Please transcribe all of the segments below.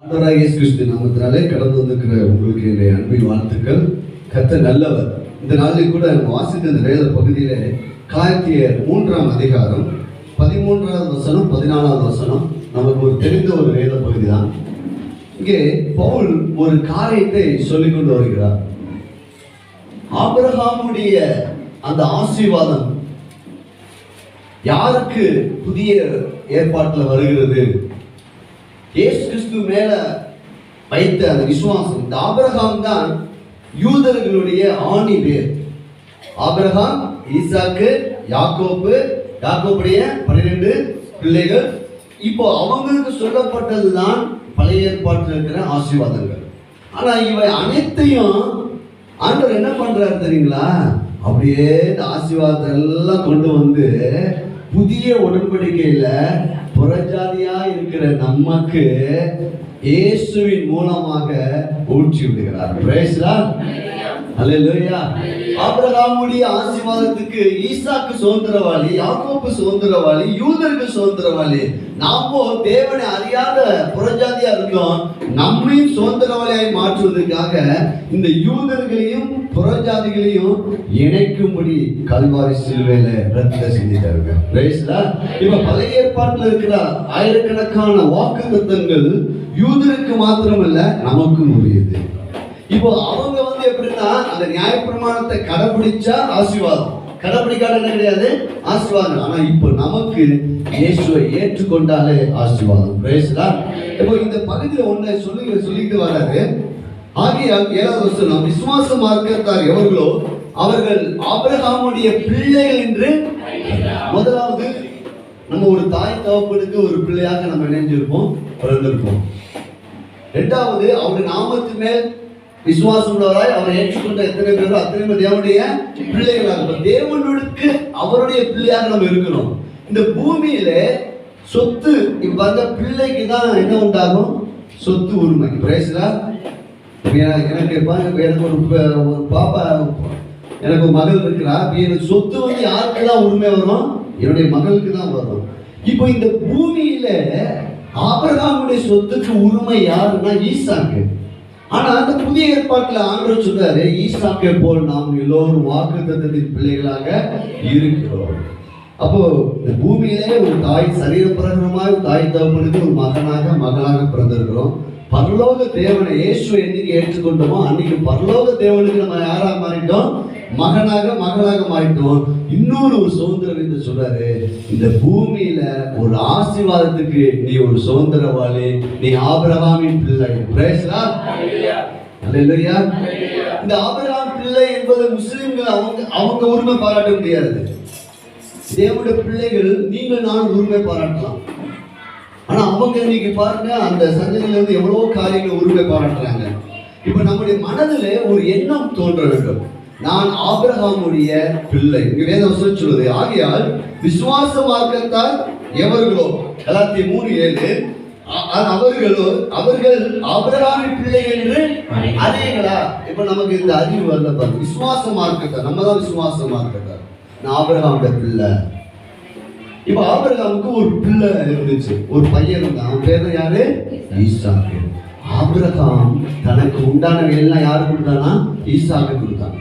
ஆண்டவராகிய இயேசு கிறிஸ்து நாமத்தினாலே கடந்து வந்திருக்கிற உங்களுக்கு என்னுடைய அன்பின் வாழ்த்துக்கள். கர்த்தர் நல்லவர். இந்த நாளில் கூட வாசித்த இந்த வேத பகுதியிலே கலாத்தியர் 3ஆம் அதிகாரம் 13வது வசனம் 14வது வசனம் நமக்கு ஒரு தெரிந்த ஒரு வேத பகுதி தான். இங்கே பவுல் ஒரு காரியத்தை சொல்லிக் கொண்டு வருகிறார். ஆபிரகாமுடைய அந்த ஆசீர்வாதம் யாருக்கு புதிய ஏற்பாட்டில் வருகிறது? இயேசு கிறிஸ்து மேல வைத்த அந்த விசுவாசம். இந்த ஆபிரகாம் தான் யூதர்களுடைய ஆணி வேர். ஆபிரகாம், ஈசாக்கு, யாக்கோபுடைய 12 பிள்ளைகள். இப்போ அவங்களுக்கு சொல்லப்பட்டதுதான் பழைய ஏற்பாட்டில் இருக்கிற ஆசீர்வாதங்கள். ஆனா இவை அனைத்தையும் ஆண்டவர் என்ன பண்றாரு தெரியுங்களா? அப்படியே இந்த ஆசீர்வாதத்தை எல்லாம் கொண்டு வந்து புதிய உடன்படிக்கையில புறஜாதியா இருக்கிற நமக்கு இயேசுவின் மூலமாக ஊற்றி விடுகிறார். Praise the Lord. ஹல்லேலூயா. ஆபிரகாமுடைய ஆசீர்வாதத்துக்கு ஈசாக்கு சுதந்திரவாளி, யாக்கோபு சுதந்திரவாளி, யூதருக்கு சுதந்திரவாளி. நாமோ தேவனை அறியாத புறஜாதியா இருந்தோம். நம்மையும் சுதந்திரவாளியாய் மாற்றுவதற்காக இந்த யூதர்களையும் புறஜாதிகளையும் இணைக்கும்படி கல்வாரி சிலுவையில ரத்தம் சிந்திட்டாங்க. Price the Lord. இப்ப பழைய ஏற்பாட்டில் இருக்கிற ஆயிரக்கணக்கான வாக்குத்தத்தங்கள் யூதருக்கு மாத்திரமல்ல நமக்கும் உரியது. இப்போ அவங்க எப்படின்னா அந்த நியாயப்பிரமாணத்தை கடைபிடிச்சா ஆசீர்வாதம், கடைபிடிக்காத என்ன கிடையாது ஆசீர்வாதம். ஆனா இப்போ நமக்கு இயேசுவை ஏற்றுக்கொண்டாலே ஆசீர்வாதம். Price the Lord. இப்போ இந்த பகுதியில் ஒன்றை சொல்லிட்டு வராரு. ஆகையால் 7வது வசனம், விசுவாச மார்க்கத்தார் எவர்களோ அவர்கள் ஆபிரகாமுடைய பிள்ளைகள் என்று. முதலாவது நம்ம ஒரு தாய் தகப்பனுக்கு ஒரு பிள்ளையாக நம்ம இணைஞ்சிருப்போம், பிறந்திருப்போம். இரண்டாவது அவருடைய நாமத்து மேல் விசுவாசம் உள்ளவராய் அவரை ஏற்றுக்கொண்ட எத்தனை பேரோ அத்தனை பேர் தேவனுடைய பிள்ளைகளாக, தேவனுக்கு அவருடைய பிள்ளையாக நம்ம இருக்கிறோம். இந்த பூமியில சொத்து வந்த பிள்ளைக்கு தான் என்ன உண்டாகும்? சொத்து உரிமை. Price the Lord. எனக்கு ஒரு பாப்பா, எனக்கு ஒரு மகள் இருக்கிறா. எனக்கு சொத்து யாருக்கு தான் உரிமை வரும்? என்னுடைய மகளுக்கு தான் வரும். இப்போ இந்த பூமியில ஆபிரகாமுடைய சொத்துக்கு உரிமை யாருன்னா ஈசாக்கு. ஆனா அந்த புதிய ஏற்பாட்டில் ஆண்டவர் சொல்றாரு, ஈசாக்கை போல் நாம் எல்லோரும் வாக்குத்தத்தத்தின் பிள்ளைகளாக இருக்கிறோம். அப்போ இந்த பூமியிலே ஒரு தாய் சரீரப்பிரகாரமாக தாய் தகப்பனுக்கு ஒரு மகளாக பிறந்திருக்கிறோம். பரலோக தேவனை இயேசுவை என்னைக்கு ஏற்றுக்கொண்டோமோ அன்னைக்கு பரலோக தேவனுக்கு நம்ம யாராக மாறிட்டோம்? மகளாக மாறிட்டோம். இன்னொரு ஒரு சுதந்திரம் என்று சொல்றாரு, இந்த பூமியில ஒரு ஆசீர்வாதத்துக்கு நீ ஒரு சுதந்திரவாளி, நீ ஆபிரகாமின் பிள்ளை. Praise the Lord. ஹல்லேலூயா. இந்த ஆபிரகாம் பிள்ளை என்பது முஸ்லிம்கள் அவங்க உரிமை பாராட்ட முடியாது. தேவனுடைய பிள்ளைகள் நீங்கள் நான் உரிமை பாராட்டலாம். ஆனா அவங்க இன்னைக்கு பாருங்க, அந்த சந்ததியில இருந்து எவ்வளவோ காரியங்கள் உரிமை பாராட்டுறாங்க. இப்ப நம்முடைய மனதில் ஒரு எண்ணம் தோன்ற வேண்டும், நான் ஆபிரகாமுடைய பிள்ளை. இங்க வேதம் சொல்லுது, ஆகையால் விசுவாச மார்க்கத்தால் எவர்களோ, கலாத்தியர் 3:7, அவர்கள் ஆபிரகாமின் பிள்ளைகள் என்று அறியுங்களா? இப்ப நமக்கு இந்த அறிவு வரல பாருங்க. விசுவாச மார்க்கத்தால், நம்ம தான் விசுவாச மார்க்கத்தால் நான் ஆபிரகாமுடைய பிள்ளை. இப்ப ஆபிரகாமுக்கு ஒரு பிள்ளை இருந்துச்சு, ஒரு பையன் தான். அவன் பேர் யாரு? ஈசாக்கு. ஆபிரகாம் தனக்கு உண்டானவை எல்லாம் யாரு கொடுத்தானா? ஈசாக்கு கொடுத்தாங்க.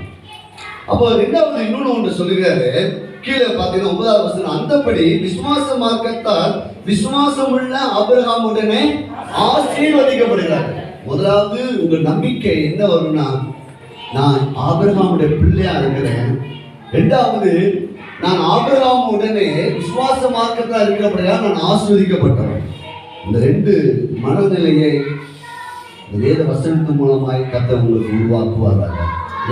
அப்போ இரண்டாவது இன்னொன்னு ஒன்று சொல்லுகிறாரு, கீழே பார்த்தீங்கன்னா 9வது வசனம், அந்தபடி விசுவாச மார்க்கத்தால் விசுவாசம் உள்ள ஆபிரகாம் உடனே ஆசீர்வதிக்கப்படுகிறார். முதலாவது உங்க நம்பிக்கை என்ன வரும்னா, நான் ஆபிரகாமுடைய பிள்ளையா இருக்கிறேன். இரண்டாவது, நான் ஆபிரகாம் உடனே விசுவாச மார்க்கத்தால் இருக்கிறபடியா நான் ஆசீர்வதிக்கப்பட்டவன். இந்த 2 மனநிலையை வேத வசனத்தின் மூலமாய் கர்த்தர் உங்களுக்கு உருவாக்குவாராக,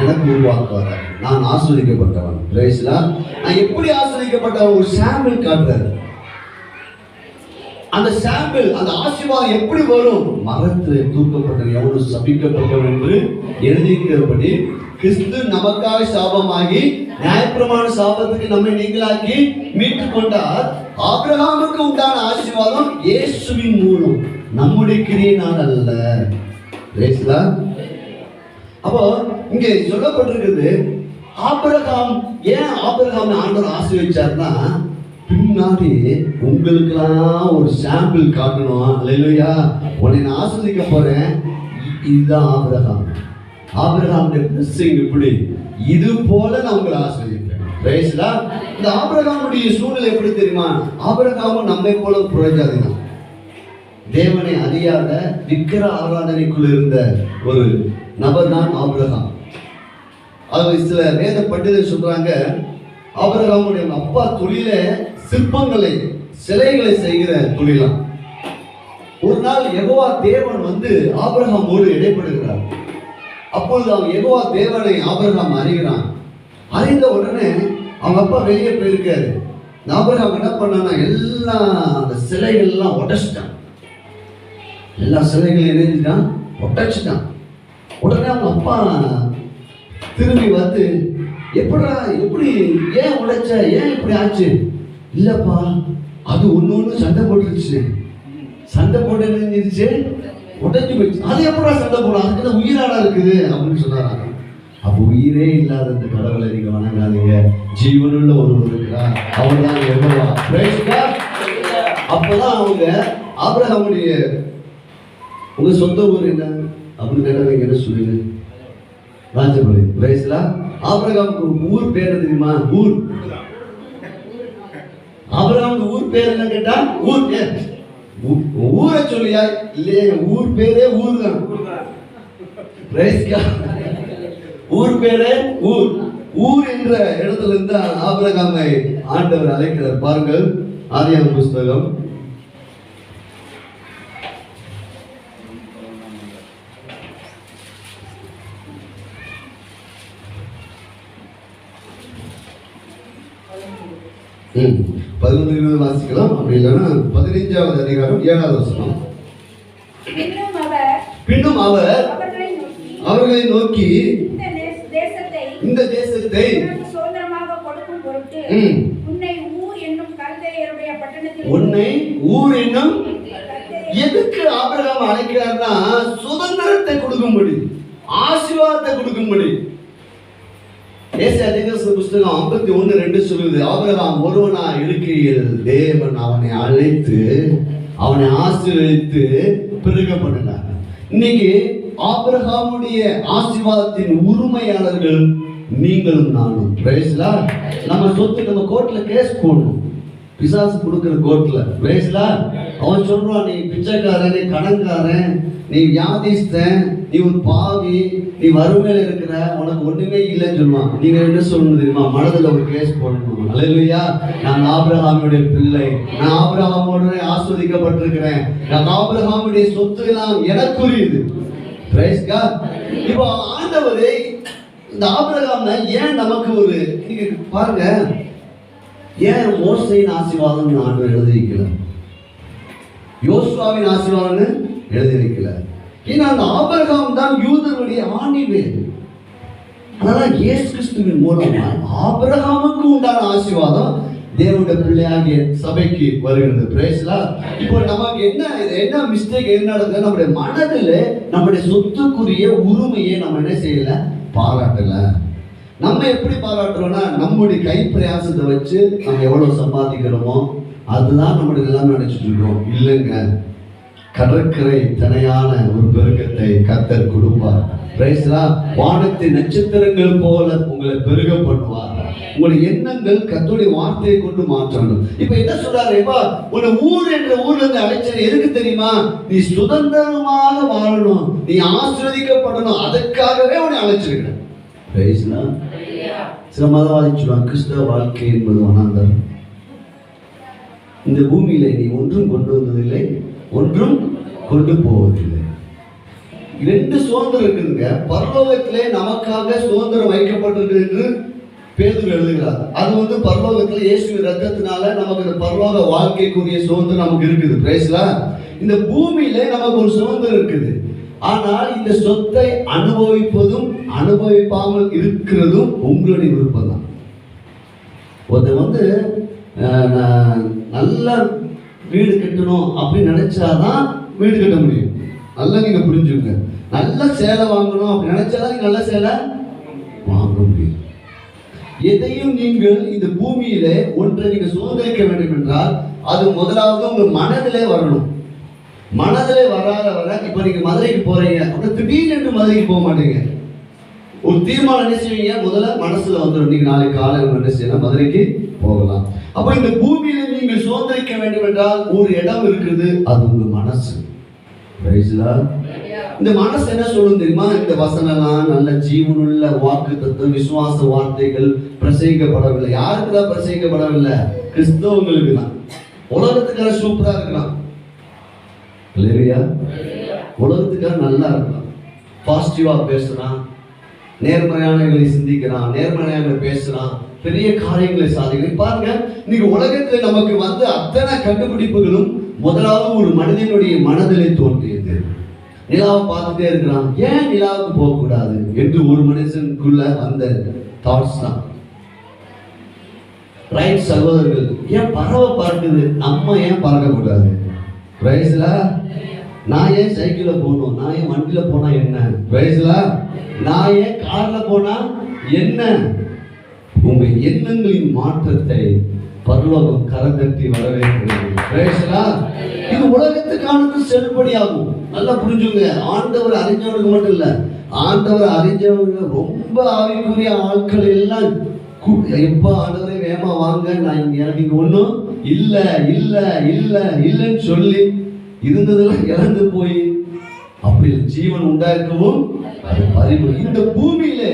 எனக்கு உருவாக்குவாராக. நான் ஆசீர்வதிக்கப்பட்டவன். Price the Lord. நான் எப்படி ஆசீர்வதிக்கப்பட்டவன்? ஒரு சாம்பிள் காட்டுறாரு. அந்த சாம்பிள், அந்த ஆசீர்வாதம் எப்படி வரும்? மரத்தில் தூக்கப்பட்ட எவனும் சபிக்கப்பட்டவன் என்று எழுதியிருக்கிறபடி கிறிஸ்து நமக்காக சாபமாகி நியாயப்பிரமாண சாபத்துக்கு நம்மை நீங்களாக்கி மீட்டுக் கொண்டார். ஆபிரகாமுக்கு உண்டான ஆசீர்வாதம் இயேசுவின் மூலம், நம்முடைய கிரியையினால் அல்ல. Price the Lord. அப்போ இங்கே சொல்லப்பட்டிருக்கிறது, ஆபிரகாம் ஏன் ஆண்டவர் ஆசீர்வதிச்சார்னா, பின்னாடி உங்களுக்கெல்லாம் ஒரு சாம்பிள் காட்டணும். அல்லேலூயா. உன்னை நான் ஆஸ்வதிக்க போறேன். இதுதான் ஆபிரகாம். ஆபிரகாமுடைய blessing இப்படி. இது போல நான் உங்களை ஆஸ்வதிப்பேன். Price the Lord. இந்த ஆபிரகாமுடைய சூழ்நிலை எப்படி தெரியுமா? ஆபிரகாமும் நம்மை போல புறஜாதி தான். தேவனை அறியாத விக்கிர ஆராதனைக்குள் இருந்த ஒரு நபர் தான் ஆபிரகாம். அது சில வேத பண்டிதர் சொல்றாங்க, ஆபிரகாமுடைய அப்பா தொழில சிற்பங்களை, சிலைகளை செய்கிற தொழிலாம். ஒரு நாள் யெகோவா தேவன் வந்து ஆபிரகாமோடு இடைப்படுகிறார். அப்பொழுது அவன் யெகோவா தேவனை ஆபிரகாம் அறிகிறான். அறிந்த உடனே அவங்க அப்பா வெளியே போயிருக்காரு. ஆபிரகாம் என்ன பண்ணான்னா எல்லா அந்த சிலைகள் எல்லாம் உடைச்சிட்டான். எல்லா சிலைகளையும் இணைஞ்சிட்டான், உடைச்சிட்டான். உடனே அவங்க அப்பா திரும்பி வந்து, எப்படி ஏன் உடைச்ச, ஏன் இப்படி ஆச்சு? இல்லப்பா, அது ஒண்ணு சண்டை போட்டுருச்சு. சண்டை போட்டு நினைஞ்சிருச்சு, உடைஞ்சு போயிடுச்சு. அது எப்படா சண்டை போடும், அதுக்கு உயிராடா இருக்குது அப்படின்னு சொன்னாங்க. அப்ப உயிரே இல்லாத இந்த கடவுளை நீங்க வணங்காதீங்க. ஜீவனுள்ள ஒருவர் இருக்கிறார், அவர் தான் யெகோவா. Price God. அப்பதான் அவங்க ஆபிரகாமுடைய உங்க சொந்த ஊர் என்ன அப்படின்னு கேட்டாங்க. என்ன சொல்லுங்க? ராஜபாளையம். Praise the Lord. ஆபிரகாமுக்கு ஊர் பேர் தெரியுமா? ஊர். ஆபிரகாமுக்கு ஊர் பேர் என்ன கேட்டா ஊர் பேர். ஊரை சொல்லியா? இல்லையே, ஊர் பேரே ஊர் தான். Praise God. ஊர் பேரே ஊர். ஊர் என்ற இடத்துல இருந்து ஆபிரகாமை ஆண்டவர் அழைக்கிறார். பாருங்கள், ஆதியாகம புஸ்தகம் 11 வாசிக்கலாம். அப்படி இல்லைன்னா 15வது அதிகாரம் 7வது வசனம். பின்னும் அவர் அவர்களை நோக்கி இந்த தேசத்தை உன்னை ஊர் என்னும் எதுக்கு ஆபிரகாம் அழைக்கிறார்னா சுதந்திரத்தை கொடுக்கும்படி, ஆசீர்வாதத்தை கொடுக்கும்படி. ஏசாயா புஸ்தகம் 51:2 சொல்லுது, ஆபிரகாம் ஒருவனா இருக்கையில் தேவன் அவனை அழைத்து அவனை ஆசீர்வதித்து பெருக பண்ணினார். இன்னைக்கு ஆபிரகாமுடைய ஆசீர்வாதத்தின் உரிமையாளர்கள் நீங்களும் நானும். Price the Lord. நம்ம சொத்து நம்ம கோர்ட்ல கேஸ் போடணும். பிசாசு கொடுக்கிற கோர்ட்ல. Price the Lord. அவன் சொல்றான், நீ பிச்சைக்காரன், நீ கடன்காரன், நீ வியாதிஸ்தன், நீ ஒரு பாவி, நீ வறுமையில இருக்கிற, உனக்கு ஒண்ணுமே இல்லைன்னு சொல்லுவான். நீங்க என்ன சொல்லணும் தெரியுமா? மனதில் ஒரு கேஸ் போடணும். அல்லேலூயா. நான் ஆபிரகாமுடைய பிள்ளை, நான் ஆபிரகாமோட ஆஸ்வதிக்கப்பட்டிருக்கிறேன், நான் ஆபிரகாமுடைய சொத்து எல்லாம் எனக்குரியது. Price God. இப்போ ஆண்டவரே இந்த ஆபிரகாம் ஏன் நமக்கு ஒரு, நீங்க பாருங்க, ஏன் மோசேயின் ஆசீர்வாதம் ஆண்டவர் எழுதி வைக்கல, யோசுவாவின் ஆசீர்வாதம் எழுதி வைக்கல? ஏன்னா அந்த ஆபிரகாம் தான் யூதருடைய ஆணிவேர். அதனால இயேசு கிறிஸ்துவின் மூலமா ஆபிரகாமுக்கு உண்டான ஆசீர்வாதம் தேவனுடைய பிள்ளையாகிய சபைக்கு வருகிறது. Price the Lord. இப்போ நமக்கு என்ன மிஸ்டேக் என்ன நடக்குது? நம்முடைய மனதில் நம்முடைய சொத்துக்குரிய உரிமையை நம்ம என்ன செய்யல, பாராட்டல. நம்ம எப்படி பாராட்டுறோம்னா நம்முடைய கை பிரயாசத்தை வச்சு நம்ம எவ்வளவு சம்பாதிக்கிறோமோ அதுதான் நம்முடைய நிலைமை நினைச்சிட்டு இருக்கோம். இல்லைங்க, கடற்கரை தனையான ஒரு பெருக்கத்தை கர்த்தர் கொடுப்பார். Price the Lord. வானத்தின் நட்சத்திரங்கள் போல உங்களை பெருக பண்ணுவார். உங்களுடைய எண்ணங்கள் கர்த்தருடைய வார்த்தையை கொண்டு மாற்றணும். இப்ப என்ன சொல்றாரு? உன்னை ஊர் என்ற ஊர்ல இருந்து அழைச்சது எதுக்கு தெரியுமா? நீ சுதந்திரமாக வாழணும், நீ ஆசீர்வதிக்கப்படணும், அதற்காகவே உன்னை அழைச்சிருக்கிறேன். Price the Lord. சில மதவாதி சொல்லுவாங்க, கிறிஸ்தவ வாழ்க்கை என்பது வனாந்தரம். இந்த பூமியில நீ ஒன்றும் கொண்டு வந்ததில்லை, ஒன்றும் கொண்டு போவதில்லை. 2 சுதந்திரம் இருக்குதுங்க. பரலோகத்திலே நமக்காக சுதந்திரம் வைக்கப்பட்டிருக்கு என்று பேதுரு எழுதுகிறார். அது பரலோகத்தில் இயேசுவின் ரத்தத்தினால நமக்கு இந்த பரலோக வாழ்க்கைக்குரிய சுதந்திரம் நமக்கு இருக்குது. Price the Lord. இந்த பூமியிலே நமக்கு ஒரு சுதந்திரம் இருக்குது. ஆனால் இந்த சொத்தை அனுபவிப்பதும் அனுபவிப்பாமல் இருக்கிறதும் உங்களுடைய விருப்பம் தான். ஒருத்தர் நல்ல வீடு கட்டணும் அப்படின்னு நினைச்சாதான் வீடு கட்ட முடியும். நல்லா நீங்க புரிஞ்சுங்க. நல்ல சேலை வாங்கணும் அப்படின்னு நினைச்சாதான் நீங்க நல்ல சேலை வாங்க முடியும். எதையும் நீங்கள் இந்த பூமியிலே ஒன்றை நீங்க சுதந்திரிக்க வேண்டும் என்றால் அது முதலாவது உங்க மனதிலே வரணும். மனதிலே வராத வர இப்ப நீங்க மதுரைக்கு போறீங்க அப்படின்னா திடீர்னு மதுரைக்கு போக மாட்டீங்க. ஒரு தீர்மானம் என்ன செய்வீங்க? முதல்ல மனசுல வந்துடும், நீங்க நாளைக்கு காலையில் என்ன செய்யலாம், மதுரைக்கு போகலாம். அப்ப இந்த பூமியில நீங்கள் சுதந்திரிக்க வேண்டும் என்றால் ஒரு இடம் இருக்குது, அது உங்க மனசு. இந்த மனசு என்ன சொல்லும் தெரியுமா? இந்த வசனம்லாம் நல்ல ஜீவனுள்ள வாக்கு தத்துவம் விசுவாச வார்த்தைகள் பிரசங்கிக்கப்படவில்லை. யாருக்கு தான் பிரசங்கிக்கப்படவில்லை? கிறிஸ்தவங்களுக்கு தான். உலகத்துக்காக சூப்பரா இருக்கலாம், உலகத்துக்காக நல்லா இருக்கலாம், பாசிட்டிவா பேசுறான், நேர்மறையானங்களை சிந்திக்கிறான், நேர்மறையாக பேசுறான், பெரிய காரியங்களை சாதிக்கிறான். பாருங்க, நீங்க உலகத்துல நமக்கு வந்து அத்தனை கண்டுபிடிப்புகளும் முதலாவது ஒரு மனிதனுடைய மனதிலே தோன்றியது. நிலாவை பார்த்துட்டே இருக்கிறான், ஏன் நிலாவுக்கு போக கூடாது என்று ஒரு மனுஷனுக்குள்ள அந்த தாட்ஸ் தான். ரைட் சகோதரர்கள், ஏன் பறவை பார்க்குது, நம்ம ஏன் பறக்க கூடாது? ரைஸ்ல நான் ஏன் சைக்கிள்ல போகணும், நான் ஏன் வண்டியில போனா என்ன, ரைஸ்ல நான் ஏன் கார்ல போனா என்ன? உங்க எண்ணங்களின் மாற்றத்தை பரலோகம் கரதட்டி வரவேற்கிறது. இது உலகத்துக்கானது செல்லுபடியாகும். நல்லா புரிஞ்சுங்க. ஆண்டவர் அறிஞ்சவனுக்கு மட்டும் இல்ல, ஆண்டவர் அறிஞ்சவங்க ரொம்ப ஆவிக்குரிய ஆட்கள் எல்லாம் எப்ப ஆண்டவரை வேமா வாங்க, நான் எனக்கு இங்க ஒண்ணும் இல்ல இல்ல இல்ல இல்லன்னு சொல்லி இருந்ததெல்லாம் இழந்து போய் அப்படி ஜீவன் உண்டாக்கவும் அது பறிவு. இந்த பூமியிலே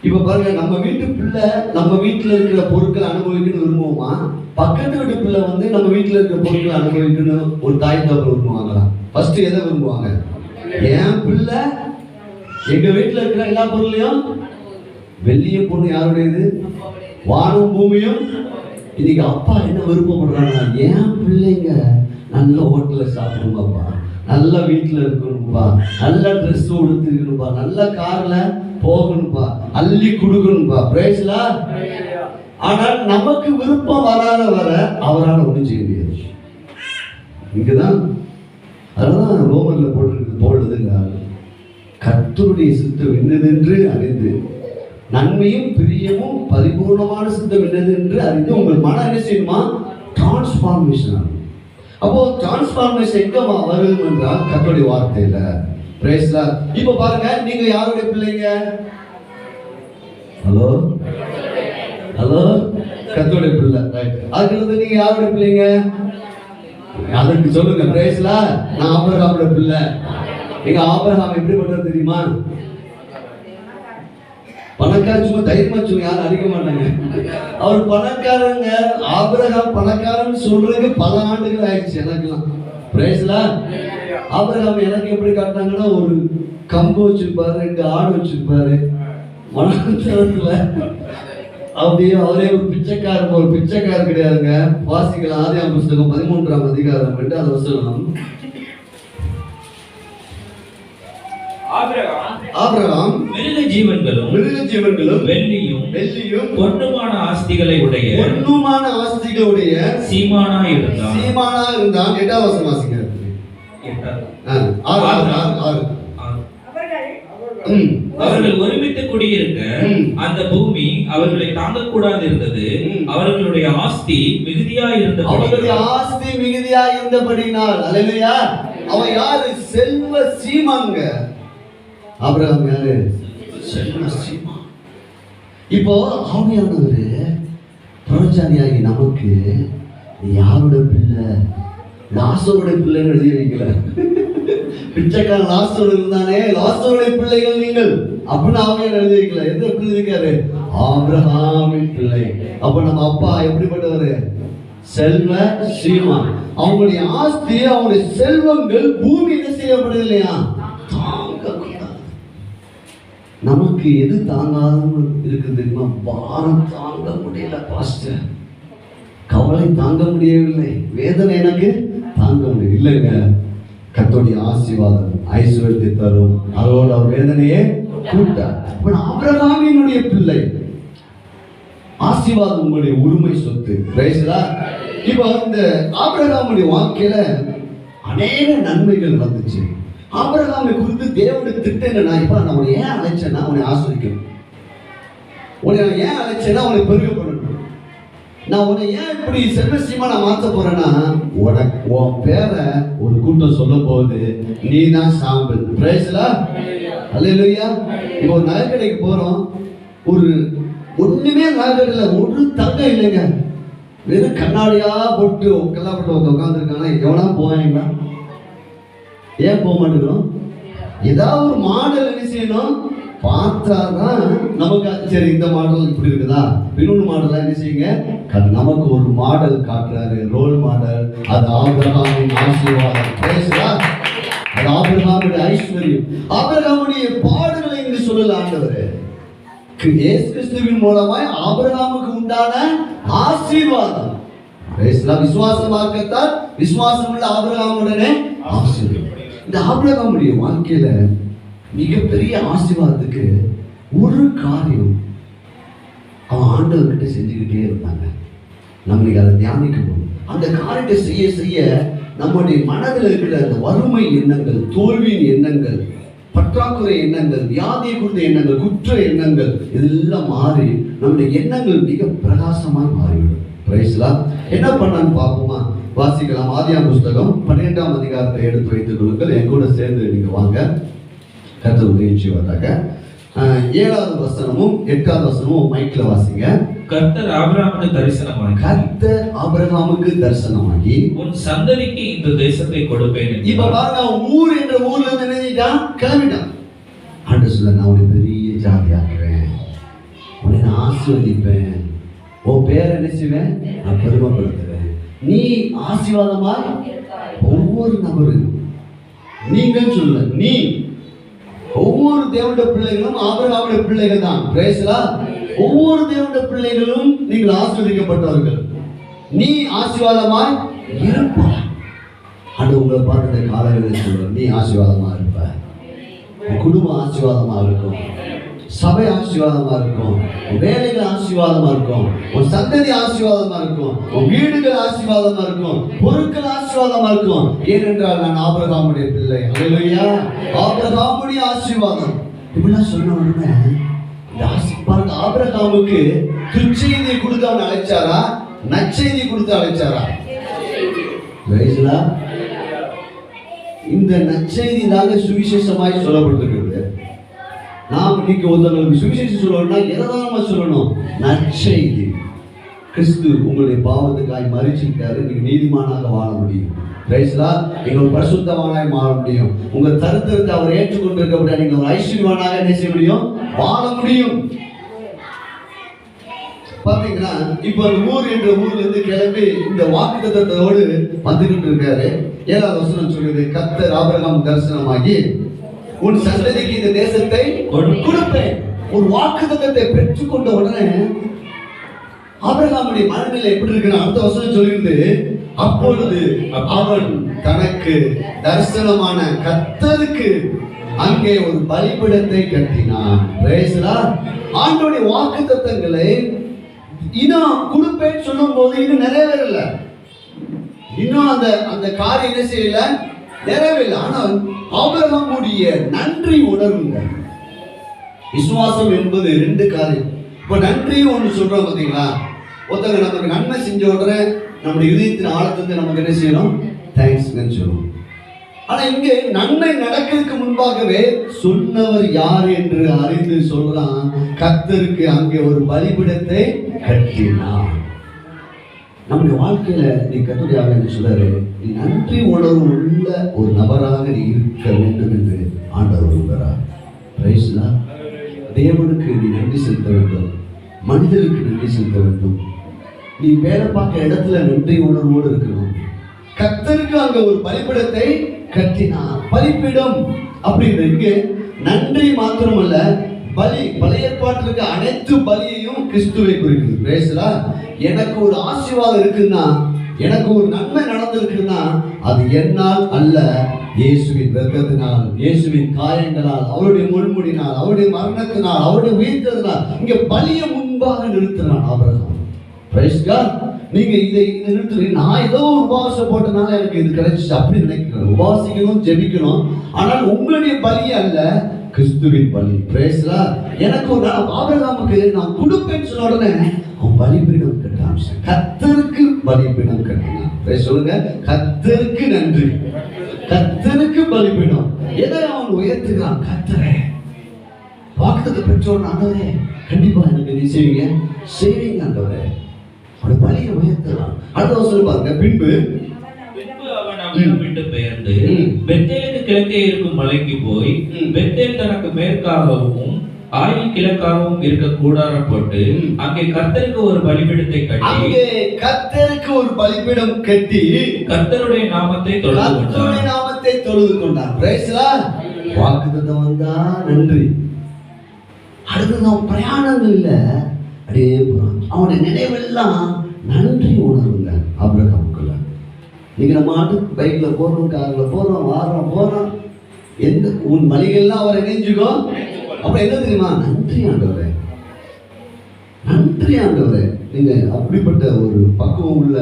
இப்ப பாருங்க, நம்ம வீட்டு பிள்ளை நம்ம வீட்டுல இருக்கிற பொருட்களை அனுபவிக்கணும்னு விரும்புவோமா? பக்கத்து வீட்டு பிள்ளை வந்து நம்ம வீட்டுல இருக்கிற பொருட்களை அனுபவிக்கணும் ஒரு தாய் தகவல் விரும்புவாங்களா? ஃபர்ஸ்ட் எதை விரும்புவாங்க? என் பிள்ளை எங்க வீட்டுல இருக்கிற எல்லா பொருளையும், வெள்ளிய பொண்ணு யாருடையது? வானம் பூமியும். இன்னைக்கு அப்பா என்ன விருப்பப்படுறாங்க? என் பிள்ளைங்க நல்ல ஹோட்டல்ல சாப்பிடணும்ப்பா, நல்ல வீட்டுல இருக்கணும்பா, நல்ல ட்ரெஸ் உடுத்திருக்கணும்பா, நல்ல கார்ல போகணும்பா, அள்ளி கொடுக்கணும்பா. பிரைஸ்லா. ஆனால் நமக்கு விருப்பம் வராத வர அவரால் ஒன்றும் செய்ய முடியாது. இங்கதான் அதனால ரோமர்ல போடுறதுங்கிறாங்க, கர்த்தருடைய சித்தம் என்னதென்று அறிந்து, நன்மையும் பிரியமும் பரிபூர்ணமான சித்தம் என்னதென்று அறிந்து உங்கள் மனம் என்ன செய்யுமா? டிரான்ஸ்பார்மேஷன் ஆகும். அப்போ டிரான்ஸ்பார்மேஷன் எங்க வருது என்றால் கர்த்தருடைய வார்த்தையில. பிரைஸ்லா. இப்ப பாருங்க, நீங்க யாருடைய பிள்ளைங்க? ஹலோ ஹலோ, கர்த்தருடைய பிள்ளை. ரைட். அதுக்கு நீங்க யாருடைய பிள்ளைங்க? அதுக்கு சொல்லுங்க. பிரைஸ்லா. நான் ஆபிரகாமுடைய பிள்ளை. எங்க ஆபிரகாம் எப்படிப்பட்டது தெரியுமா? பணக்காரன், சும்மா தைரியமா சொல்லுங்க, யாரும் அடிக்க மாட்டாங்க. அவர் பணக்காரங்க. ஆபிரகாம் பணக்காரன் சொல்றதுக்கு பல ஆண்டுகள் ஆயிடுச்சு எனக்குலாம். பிரைஸ்லா. ஆபிரகாம் எனக்கு எப்படி காட்டினாங்கன்னா, ஒரு கம்பு வச்சிருப்பாரு, 2 ஆடு வச்சிருப்பாரு, வனத்துல அப்படியே அவரே ஒரு பிச்சைக்காரர். ஒரு பிச்சைக்காரர் கிடையாதுங்க. வாசிக்கலாம் ஆதியாகம புஸ்தகம் 13ஆம் அதிகாரம் 2வது வசனம். ஆபிரகாம் மிருக ஜீவன்களும் வெள்ளியும் பொன்னுமான ஆஸ்திகளை உடைய சீமானா இருந்தான். 8வது வசனம் வாசிங்க. அவர்கள் ஒருமித்து குடியிருக்க அந்த பூமி அவர்களை தாங்கக்கூடாது இருந்தது. அவர்களுடைய ஆஸ்தி மிகுதியாய் இருந்தபடினால். அல்லேலூயா. அவன் யாரு? செல்வ சீமாங்க. ஆபிரகாம் யாரு? செல்வ சீமான். இப்போ ஆவியானவரு புறஜாதியாகி நமக்கு யாரோட பிள்ளை? லாசருடைய பிள்ளைன்னு எழுதி வைக்கல. பிச்சைக்காரன் லாசர் இருந்தானே, லாசருடைய பிள்ளைகள் நீங்கள் அப்படின்னு ஆவியானவர் எழுதி வைக்கல. எந்த பிள்ளை இருக்காரு? ஆபிரகாமின் பிள்ளை. அப்ப நம்ம அப்பா எப்படிப்பட்டவரு? செல்வ சீமான். அவங்களுடைய ஆஸ்தி, அவங்களுடைய செல்வங்கள் பூமி என்ன செய்யப்படுது இல்லையா? நமக்கு எது தாங்காத இருக்குது தெரியுமா? பாரம் தாங்க முடியல பாஸ்டர், கவலை தாங்க முடியவில்லை, வேதனை எனக்கு தாங்க முடியல. இல்லைங்க, கர்த்தருடைய ஆசீர்வாதம் ஐஸ்வர்யத்தை தரும், அதோட வேதனையே கூட்டார். ஆபிரகாமினுடைய பிள்ளை, ஆசீர்வாதம் உங்களுடைய உரிமை சொத்து. இப்ப இந்த ஆபிரகாமுடைய வாழ்க்கையில அநேக நன்மைகள் வந்துச்சு. ஆபிரகாமை குறித்து தேவனுடைய திட்டம் என்னன்னா, இப்ப நான் உன்னை ஏன் அழைச்சேன்னா உன்னை ஆஸ்வதிக்கணும். உன்னை நான் ஏன் அழைச்சேன்னா உன்னை பெருக பண்ணணும். நான் உன்னை ஏன் இப்படி செல்வசியமா நான் மாற்ற போறேன்னா, உனக்கு உன் பேரை ஒரு கூட்டம் சொல்லும் போது நீ தான் சாம்பல். பிரைஸ்லா, அல்லேலூயா. இப்போ ஒரு நகைக்கடைக்கு போறோம், ஒரு ஒண்ணுமே நகைக்கடையில் ஒரு தங்கம் இல்லைங்க, வெறும் கண்ணாடியா போட்டு கல்லாப்பட்டு உட்காந்துருக்காங்க. எவனா போவாங்களா? ஏன் போக மாட்டேங்கிறோம்? ஏதாவது ஒரு மாடல் என்ன செய்யணும், பார்த்தாதான் நமக்கு சரி இந்த மாடல் இப்படி இருக்குதா, இன்னொரு மாடல் என்ன செய்யுங்க, நமக்கு ஒரு மாடல் காட்டுறாரு, ரோல் மாடல். அது ஆபிரகாமின் ஆசீர்வாதம். பேசுறா, அது ஆபிரகாமுடைய ஐஸ்வர்யம், ஆபிரகாமுடைய பாடுகளை இங்கு சொல்லல ஆண்டவர். இயேசு கிறிஸ்துவின் மூலமாய் ஆபிரகாமுக்கு உண்டான ஆசீர்வாதம். விசுவாசமாக்கத்தால் விசுவாசம் உள்ள ஆபிரகாமுடனே ஆசீர்வாதம். இந்த ஆபிரகாமுடைய வாழ்க்கையில மிகப்பெரிய ஆசீர்வாதத்துக்கு ஒரு காரியம் அவன் ஆண்டவர்கிட்ட செஞ்சுக்கிட்டே இருந்தாங்க. நம்மளுக்கு அதை தியானிக்கணும். அந்த காரியத்தை செய்ய செய்ய நம்முடைய மனதில் இருக்கிற அந்த வறுமை எண்ணங்கள், தோல்வியின் எண்ணங்கள், பற்றாக்குறை எண்ணங்கள், வியாதியை குறித்த எண்ணங்கள், குற்ற எண்ணங்கள் இதெல்லாம் மாறி நம்முடைய எண்ணங்கள் மிக பிரகாசமாக மாறிவிடும். பிரைஸ்லாம் என்ன பண்ணான்னு பார்ப்போமா? வாசிக்கலாம். ஆதியாகமம் புஸ்தகம் 12ஆம் அதிகாரத்தை எடுத்து வைத்துக் கொள்ளுங்கள். என் கூட சேர்ந்து நீங்க வாங்க. கர்த்தர் உதவி செய்வாராக. 7வது வசனமும் 8வது வசனமும் மைக்ல வாசிங்க. கர்த்தர் ஆபிரகாமுக்கு தரிசனமாகி, கர்த்தர் ஆபிரகாமுக்கு தரிசனமாகி, உன் சந்ததிக்கு இந்த தேசத்தை கொடுப்பேன். இப்ப பாருங்க, ஊர் என்ற ஊர்ல இருந்து நினைஞ்சிட்டான், கிளம்பிட்டான். ஆண்டவர் சொல்ல, நான் உன்னை பெரிய ஜாதியாக்குறேன், உன்னை நான் ஆசீர்வதிப்பேன், உன் பேரை என்ன செய்வேன், நான் பெருமைப்படுத்துவேன், நீ ஆசீர்வாதமா ஒவ்வொரு நபரும் நீங்கள் சொல்ல, நீ ஒவ்வொரு தேவனுடைய பிள்ளைகளும் ஆபிரகாமுடைய பிள்ளைகள் தான். பிரேசலா, ஒவ்வொரு தேவனுடைய பிள்ளைகளும் நீங்கள் ஆசீர்வதிக்கப்பட்டவர்கள். நீ ஆசீர்வாதமாய் இருப்பாய். அது உங்களை பார்த்த காலங்களில் சொல்ற, நீ ஆசீர்வாதமா இருப்ப, உன் குடும்பம் ஆசீர்வாதமா இருக்கும், சபை ஆசீர்வாதமா இருக்கும், வேலைகள் ஆசீர்வாதமா இருக்கும், உன் சந்ததி ஆசீர்வாதமா இருக்கும், உன் வீடுகள் ஆசீர்வாதமா இருக்கும், பொருட்கள் ஆசீர்வாதமா இருக்கும். ஏனென்றால் நான் ஆபிரகாமுடைய பிள்ளை. அல்லேலூயா. ஆபிரகாமுடைய ஆசீர்வாதம். இப்படிலாம் சொன்ன உடனே பாருங்க, ஆபிரகாமுக்கு துச்செய்தியை கொடுத்து அவன் அழைச்சாரா, நற்செய்தி கொடுத்து அழைச்சாரா? இந்த நற்செய்தி தாங்க சுவிசேஷமாய் சொல்லப்பட்டிருக்கிறது. நாம் இன்னைக்கு ஒருத்தவங்களுக்கு சுவிசேஷம் சொல்லணும்னா எதைதான் நம்ம சொல்லணும்? நற்செய்தி. கிறிஸ்து உங்களுடைய பாவத்துக்காய் மரிச்சிருக்காரு, நீங்க நீதிமானாக வாழ முடியும். பிரைஸ்லா, நீங்க ஒரு பரிசுத்தவானாய் மாற முடியும். உங்க தரித்திரத்தை அவர் ஏற்றுக்கொண்டிருக்க, நீங்க ஒரு ஐஸ்வர்யவானாக என்ன செய்ய முடியும், வாழ முடியும். பாத்தீங்கன்னா இப்ப அந்த ஊர் என்ற ஊர்ல இருந்து கிளம்பி இந்த வாக்குத்தத்தத்தோடு வந்துகிட்டு இருக்காரு. 7வது வசனம் சொல்லுது, கர்த்தர் ஆபிரகாமுக்கு தரிசனமாகி, உன் சந்ததிக்கு இந்த தேசத்தை கொடுப்பேன். ஒரு வாக்குத்தத்தத்தை பெற்றுக்கொண்ட உடனே ஆபிரகாமுடைய மனநிலை எப்படி இருக்குன்னு அடுத்த வசனம் சொல்லிருந்து, அப்பொழுது அவன் தனக்கு தரிசனமான கர்த்தருக்கு அங்கே ஒரு பலிபீடத்தை கட்டினான். ஆண்டவருடைய வாக்குத்தத்தங்களை இன்னும் கொடுப்பேன்னு சொல்லும் போது இன்னும் நிறைவேறல, இன்னும் அந்த காரியம் என்ன செய்யல, நிறைவேறல. ஆனால் ஆபிரகாமுடைய நன்றி உணர்வுங்க. விசுவாசம் என்பது 2 காரியம். இப்ப நன்றி ஒன்று சொல்றோம் பாத்தீங்களா, ஒருத்தங்க நமக்கு நன்மை செஞ்ச உடனே நம்முடைய இதயத்தின் ஆழத்துக்கு நமக்கு என்ன செய்யணும், தேங்க்ஸ்ன்னு சொல்லணும். ஆனா இங்க நன்மை நடக்கிறதுக்கு முன்பாகவே சொன்னவர் யார் என்று அறிந்து சொல்றான், கர்த்தருக்கு அங்கே ஒரு பலிபீடத்தை கட்டினான். நம்முடைய வாழ்க்கையில நீ கர்த்தருடைய சொல்றாரு, நீ நன்றி உணர்வு உள்ள ஒரு நபராக நீ இருக்க வேண்டும் என்று ஆண்டவர் விரும்புகிறார். பிரைஸ்லா, தேவனுக்கு நீ நன்றி செலுத்த வேண்டும், மனிதனுக்கு நன்றி செலுத்த வேண்டும். நீ வேலை பார்க்க இடத்துல நன்றி உணர்வோடு இருக்கணும். கர்த்தருக்கு அங்க ஒரு பலிபீடத்தை கட்டினார். பலிபீடம் அப்படின்றது நன்றி மாத்திரமல்ல, பலி. பழைய ஏற்பாட்டில் இருக்க அனைத்து பலியையும் கிறிஸ்துவை குறிக்குது. பேசலா, எனக்கு ஒரு ஆசீர்வாதம் இருக்குன்னா, எனக்கு ஒரு நன்மை நடந்திருக்குன்னா அது என்னால் அல்ல, இயேசுவின் இரத்தத்தினால், இயேசுவின் காயங்களால், அவருடைய முள்முடினால், அவருடைய மரணத்தினால், அவருடைய உயிர்த்ததினால். இங்க பலியை முன்பாக நிறுத்தினான் ஆபிரகாம். Price God. நீங்க இதை நிறுத்துறீங்க, நான் ஏதோ ஒரு உபவாசம் போட்டனால எனக்கு இது கிடைச்சிச்சு அப்படி நினைக்கிறேன். உபவாசிக்கணும், ஜெபிக்கணும், ஆனால் உங்களுடைய பலி அல்ல, கிறிஸ்துவின் பலி. Price the Lord. எனக்கு ஒரு ஆபிரகாமுக்கு நான் கொடுப்பேன்னு சொன்ன உடனே அவன் பலிபீடம் கட்டான். கர்த்தருக்கு பலிபீடம் கட்டினான். பிரைஸ் சொல்லுங்க, கர்த்தருக்கு நன்றி. கர்த்தருக்கு பலிபீடம். எதை அவன் உயர்த்துகிறான்? கர்த்தரே வாக்குத்தத்தம் பெற்றோர் ஆண்டவரே கண்டிப்பா எனக்கு நீ செய்வீங்க ஆண்டவரே. அவன் பலியை உயர்த்தலாம். அடுத்த வசனம் பாருங்க. பின்பு அவன் அவனை விட்டு பெயர்ந்து பெத்தேலுக்கு கிழக்கே இருக்கும் மலைக்கு போய் பெத்தேல் தனக்கு மேற்காகவும் ஆயில் கிழக்காகவும் இருக்க கூடாரம் போட்டு அங்கே கர்த்தருக்கு ஒரு பலிபீடத்தை கட்டி கர்த்தருடைய நாமத்தை தொழுது கொண்டான். Price the Lord. வாக்குத்தத்தம் வந்தா நன்றி. அடுத்தது அவன் பிரயாணங்கள்ல அப்படியே போறான். அவனுடைய நினைவெல்லாம் நன்றி உணர்வுங்க ஆபிரகாமுக்குள்ள. நீங்க நம்ம ஆட்டுக்கு பைக்ல போறோம், கார்ல போறோம், போறோம், எந்த உன் மளிகைலாம் அவர் இணைஞ்சுக்கோ. அப்ப என்ன தெரியுமா? நன்றி ஆண்டவரே, நன்றி ஆண்டவரே. நீங்க அப்படிப்பட்ட ஒரு பக்குவம் உள்ள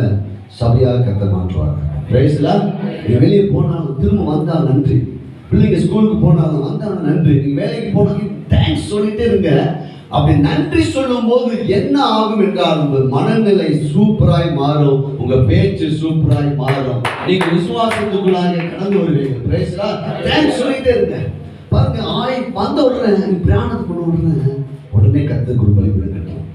சபையாக கர்த்தர் மாற்றுவாங்க. Praise the Lord. நீங்க வெளியே போனாலும் திரும்ப வந்தா நன்றி. பிள்ளைங்க ஸ்கூலுக்கு போனாலும் வந்தாலும் நன்றி. நீங்க வேலைக்கு போனாலும் தேங்க்ஸ் சொல்லிட்டே இருங்க. அப்படி நன்றி சொல்லும் போது என்ன ஆகும் என்றால் உங்கள் மனநிலை சூப்பராய் மாறும், உங்க பேச்சு சூப்பராய் மாறும், நீங்க விசுவாசத்துக்குள்ளாக கடந்து வருவீங்க. Price the Lord. தேங்க்ஸ் சொல்லிட்டே இருங்க. பாருங்க, வந்த உடனே பிராணத்துக்கு கொண்டு உடனே கர்த்தருக்கு ஒரு பலிபீடம் கட்டலாம்.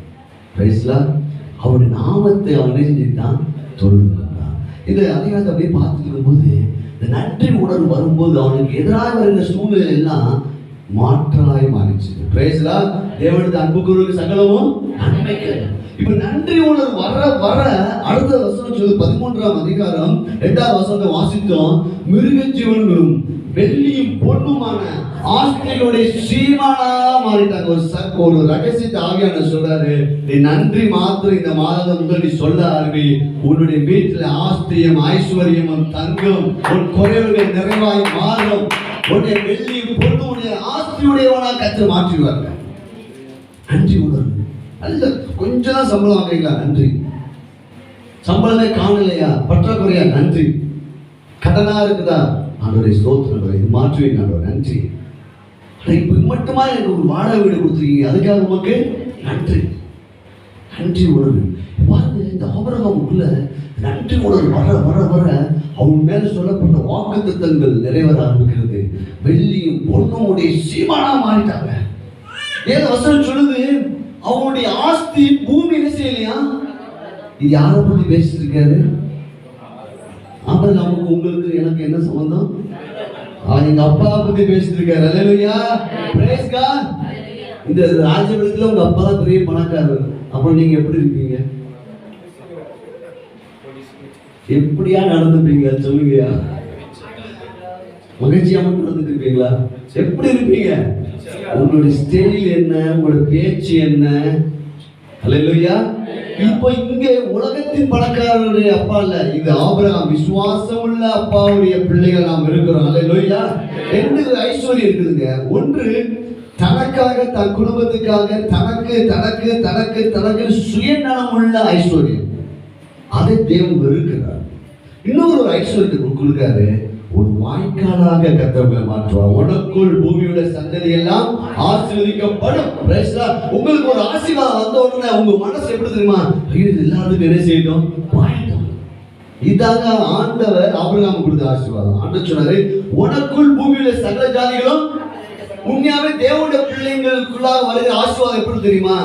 Price the Lord. அவருடைய நாமத்தை அவன் செஞ்சுட்டான், தொழுதுட்டான். இதை அதிகாரத்தை அப்படியே பார்த்துட்டு இருக்கும்போது இந்த நன்றி உணர்வு வரும்போது அவனுக்கு எதிராக வருகிற சூழ்நிலை எல்லாம் மாற்றலாய் மாறிச்சு. Price the Lord. தேவனுடைய அன்பு கூறுவது சகலமும் நன்மைக்கு. இப்ப நன்றி உணர்வு வர வர அடுத்த வசனம் சொல்லு. 13ஆம் அதிகாரம் 2வது வசனத்தை வாசித்தோம். மிருக ஜீவன்களும் வெள்ளியும் பொன்னுமான ஆஸ்திகளுடைய சீமானா மாறிட்டாங்க. ஒரு ரகசியத்தை ஆவியானவர் சொல்றாரு, நீ நன்றி மாத்திரம் இந்த மாதம் முதல் நீ சொல்ல ஆரம்பி. உன்னுடைய வீட்டில் ஆஸ்தியம் ஐஸ்வர்யமும் தங்கம் உன் குறைவுகள் நிறைவாய் மாறும். உன்னுடைய வெள்ளியும் பொண்ணுடைய ஆஸ்தியுடையவனா கர்த்தர் மாற்றிடுவாங்க. நன்றி உணர்வு. அல்ல கொஞ்சம் தான் சம்பளம் வாங்குறீங்களா? நன்றி. சம்பளமே காணலையா? பற்றாக்குறையா? நன்றி. கடனா இருக்குதா? ஆண்டவரே ஸ்தோத்திரம், இது மாற்றுவீங்க ஆண்டவரே, நன்றி. இப்ப மட்டுமா எனக்கு ஒரு வாடகை வீடு கொடுத்துருக்கீங்க, அதுக்காக உமக்கு நன்றி. நன்றி உணர்வு. பாருங்க, இந்த ஆபிரகாமுக்குள்ள நன்றி உணர்வு வர வர வர அவன் மேல சொல்லப்பட்ட வாக்குத்தத்தங்கள் நிறைவேற ஆரம்பிக்கிறது. வெள்ளியும் பொண்ணுடைய சீமானா மாறிட்டாங்க. வேத வசனம் சொல்லுது, அவனுடைய ஆஸ்தி பூமியில செய்யலையா? இது யாரை பத்தி பேசிட்டு இருக்காரு? ஆபிரகாமுக்கு உங்களுக்கு எனக்கு என்ன சம்பந்தம்? எங்க அப்பா பத்தி பேசிட்டு இருக்காரு. அல்லேலூயா, பிரைஸ் காட். இந்த ராஜ்யத்துல உங்க அப்பா தான் பெரிய பணக்காரர். அப்ப நீங்க எப்படி இருப்பீங்க? எப்படியா நடந்துப்பீங்க சொல்லுங்க. மகிழ்ச்சியா மட்டும் நடந்துட்டு இருப்பீங்களா? எப்படி இருப்பீங்க? உங்களுடைய ஸ்டைல் என்ன? உங்களுடைய பேச்சு என்ன? அல்லேலூயா. இப்போ இங்க உலகத்தின் பணக்காரருடைய அப்பா இல்ல, இது ஆபிரகாம் விசுவாசம் உள்ள அப்பாவுடைய பிள்ளைகள் நாம் இருக்கிறோம். அல்லேலூயா. ரெண்டு ஐஸ்வர்யம் இருக்குதுங்க. ஒன்று தனக்காக, தன் குடும்பத்துக்காக, தனக்கு தனக்கு தனக்கு தனக்கு சுயநலம் உள்ள ஐஸ்வர்யம், அதை தேவன் வெறுக்கிறார். இன்னொரு ஐஸ்வர்யத்தை கொடுக்காரு, ஒரு வாய்க்காலாக கர்த்தரை மாற்றுவார். உனக்குள் பூமியோட சந்ததி எல்லாம் ஆசீர்வதிக்கப்படும். உங்களுக்கு ஒரு ஆசீர்வாதம் வந்த உடனே உங்க மனசு எப்படி தெரியுமா? ஐயோ, எல்லாத்துக்கும் என்ன செய்யட்டும், வாய்ட்டும். இதாங்க ஆண்டவர் ஆபிரகாமுக்கு கொடுத்த ஆசீர்வாதம். ஆண்டவர் சொன்னாரு, உனக்குள் பூமியோட சகல ஜாதிகளும். உண்மையாவே தேவனுடைய பிள்ளைங்களுக்குள்ளாக வருகிற ஆசீர்வாதம் எப்படி தெரியுமா?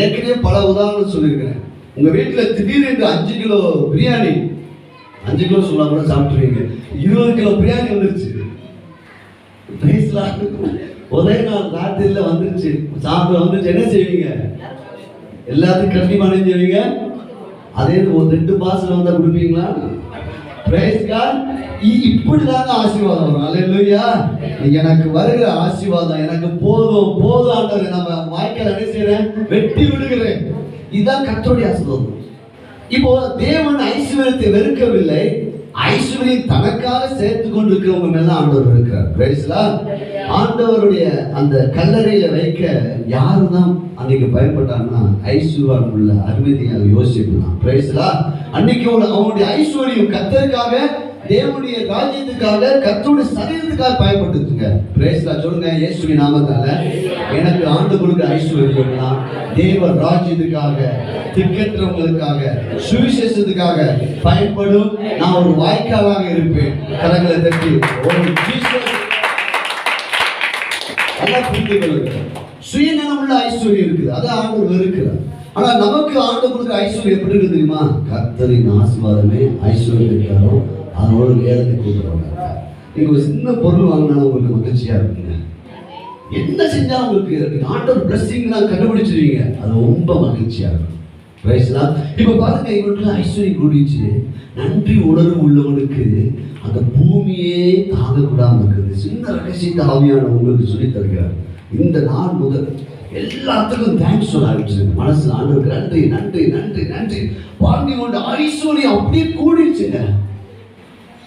ஏற்கனவே பல உதாரணம் சொல்லியிருக்கிறேன். உங்க வீட்டுல திடீர்னு 5 கிலோ பிரியாணி, 5 கிலோ சொன்னா கூட சாப்பிட்டுருவீங்க, 20 கிலோ பிரியாணி வந்துருச்சு. ஒரே நாள் ராத்திரில வந்துருச்சு, சாப்பிட வந்துருச்சு. என்ன செய்வீங்க? எல்லாத்துக்கும் கண்டிப்பா என்ன செய்வீங்க? அதே ஒரு 2 பார்சல் வந்தா கொடுப்பீங்களா? Praise God. இப்படிதாங்க ஆசீர்வாதம் வரும். அல்லேலூயா. எனக்கு வருகிற ஆசீர்வாதம் எனக்கு போதும் போதும் ஆண்டவரே, நம்ம வாய்க்கால் என்ன செய்யறேன், வெட்டி விடுகிறேன். இதுதான் கர்த்தருடைய ஆசீர்வாதம். இப்போ தேவன் ஐஸ்வர்யத்தை வெறுக்கவில்லை, ஐஸ்வர்யம் தனக்காக சேர்த்து கொண்டிருக்கிறவங்க மேல ஆண்டவர் இருக்கிறார். Praise lord. ஆண்டவருடைய அந்த கல்லறையில வைக்க யாருதான் அன்னைக்கு பயன்பட்டாங்கன்னா ஐஸ்வர்யம் உள்ள அருமையாக யோசிப்பு தான். Praise lord. அன்னைக்கு அவனுடைய ஐஸ்வர்யம் கர்த்தருக்காக தேவனுடைய ராஜ்யத்துக்காக, கர்த்தருடைய சரீரத்துக்காக பயன்படுத்துங்க. பிரேஸ் லார்ட் சொல்லுங்க, இயேசுவின் நாமத்தால எனக்கு ஆண்டு கொடுக்கிற ஐஸ்வர்யம்லாம் தேவ ராஜ்யத்துக்காக, திக்கற்றவங்களுக்காக, சுவிசேஷத்துக்காக பயன்படும். நான் ஒரு வாய்க்காலாக இருப்பேன். கரங்களை தட்டி புரிந்து கொள்ளுங்க. சுயநலம் உள்ள ஐஸ்வர்யம் இருக்குது, அது ஆண்டவர் இருக்கிறார். ஆனா நமக்கு ஆண்டு கொடுக்குற ஐஸ்வர்யம் எப்படி இருக்கு தெரியுமா? கர்த்தரின் ஆசீர்வாதமே ஐஸ்வர்யத்தை தரும். அதனோட வேதனை கொடுக்குறவங்க. நீங்க ஒரு சின்ன பொருள் வாங்கினாலும் உங்களுக்கு மகிழ்ச்சியா இருக்குங்க. என்ன செஞ்சாலும் உங்களுக்கு ஆண்டவர் பிளஸிங் தான் கண்டுபிடிச்சிருவீங்க. அது ரொம்ப மகிழ்ச்சியா இருக்கும். இப்ப பாருங்க, இவங்களுக்கு ஐஸ்வர்யம் கூடிச்சு. நன்றி உணர்வு உள்ளவனுக்கு அந்த பூமியே தாங்கக்கூடாம இருக்குது. சின்ன ரகசியத்தை ஆவியான உங்களுக்கு சொல்லி தருகிறார். இந்த நாள் முதல் எல்லாத்துக்கும் தேங்க்ஸ் சொல்ல ஆரம்பிச்சிருக்கு. மனசுல ஆண்டவருக்கு நன்றி நன்றி நன்றி நன்றி வாங்கி கொண்டு ஐஸ்வர்யம் அப்படியே கூடிடுச்சுங்க.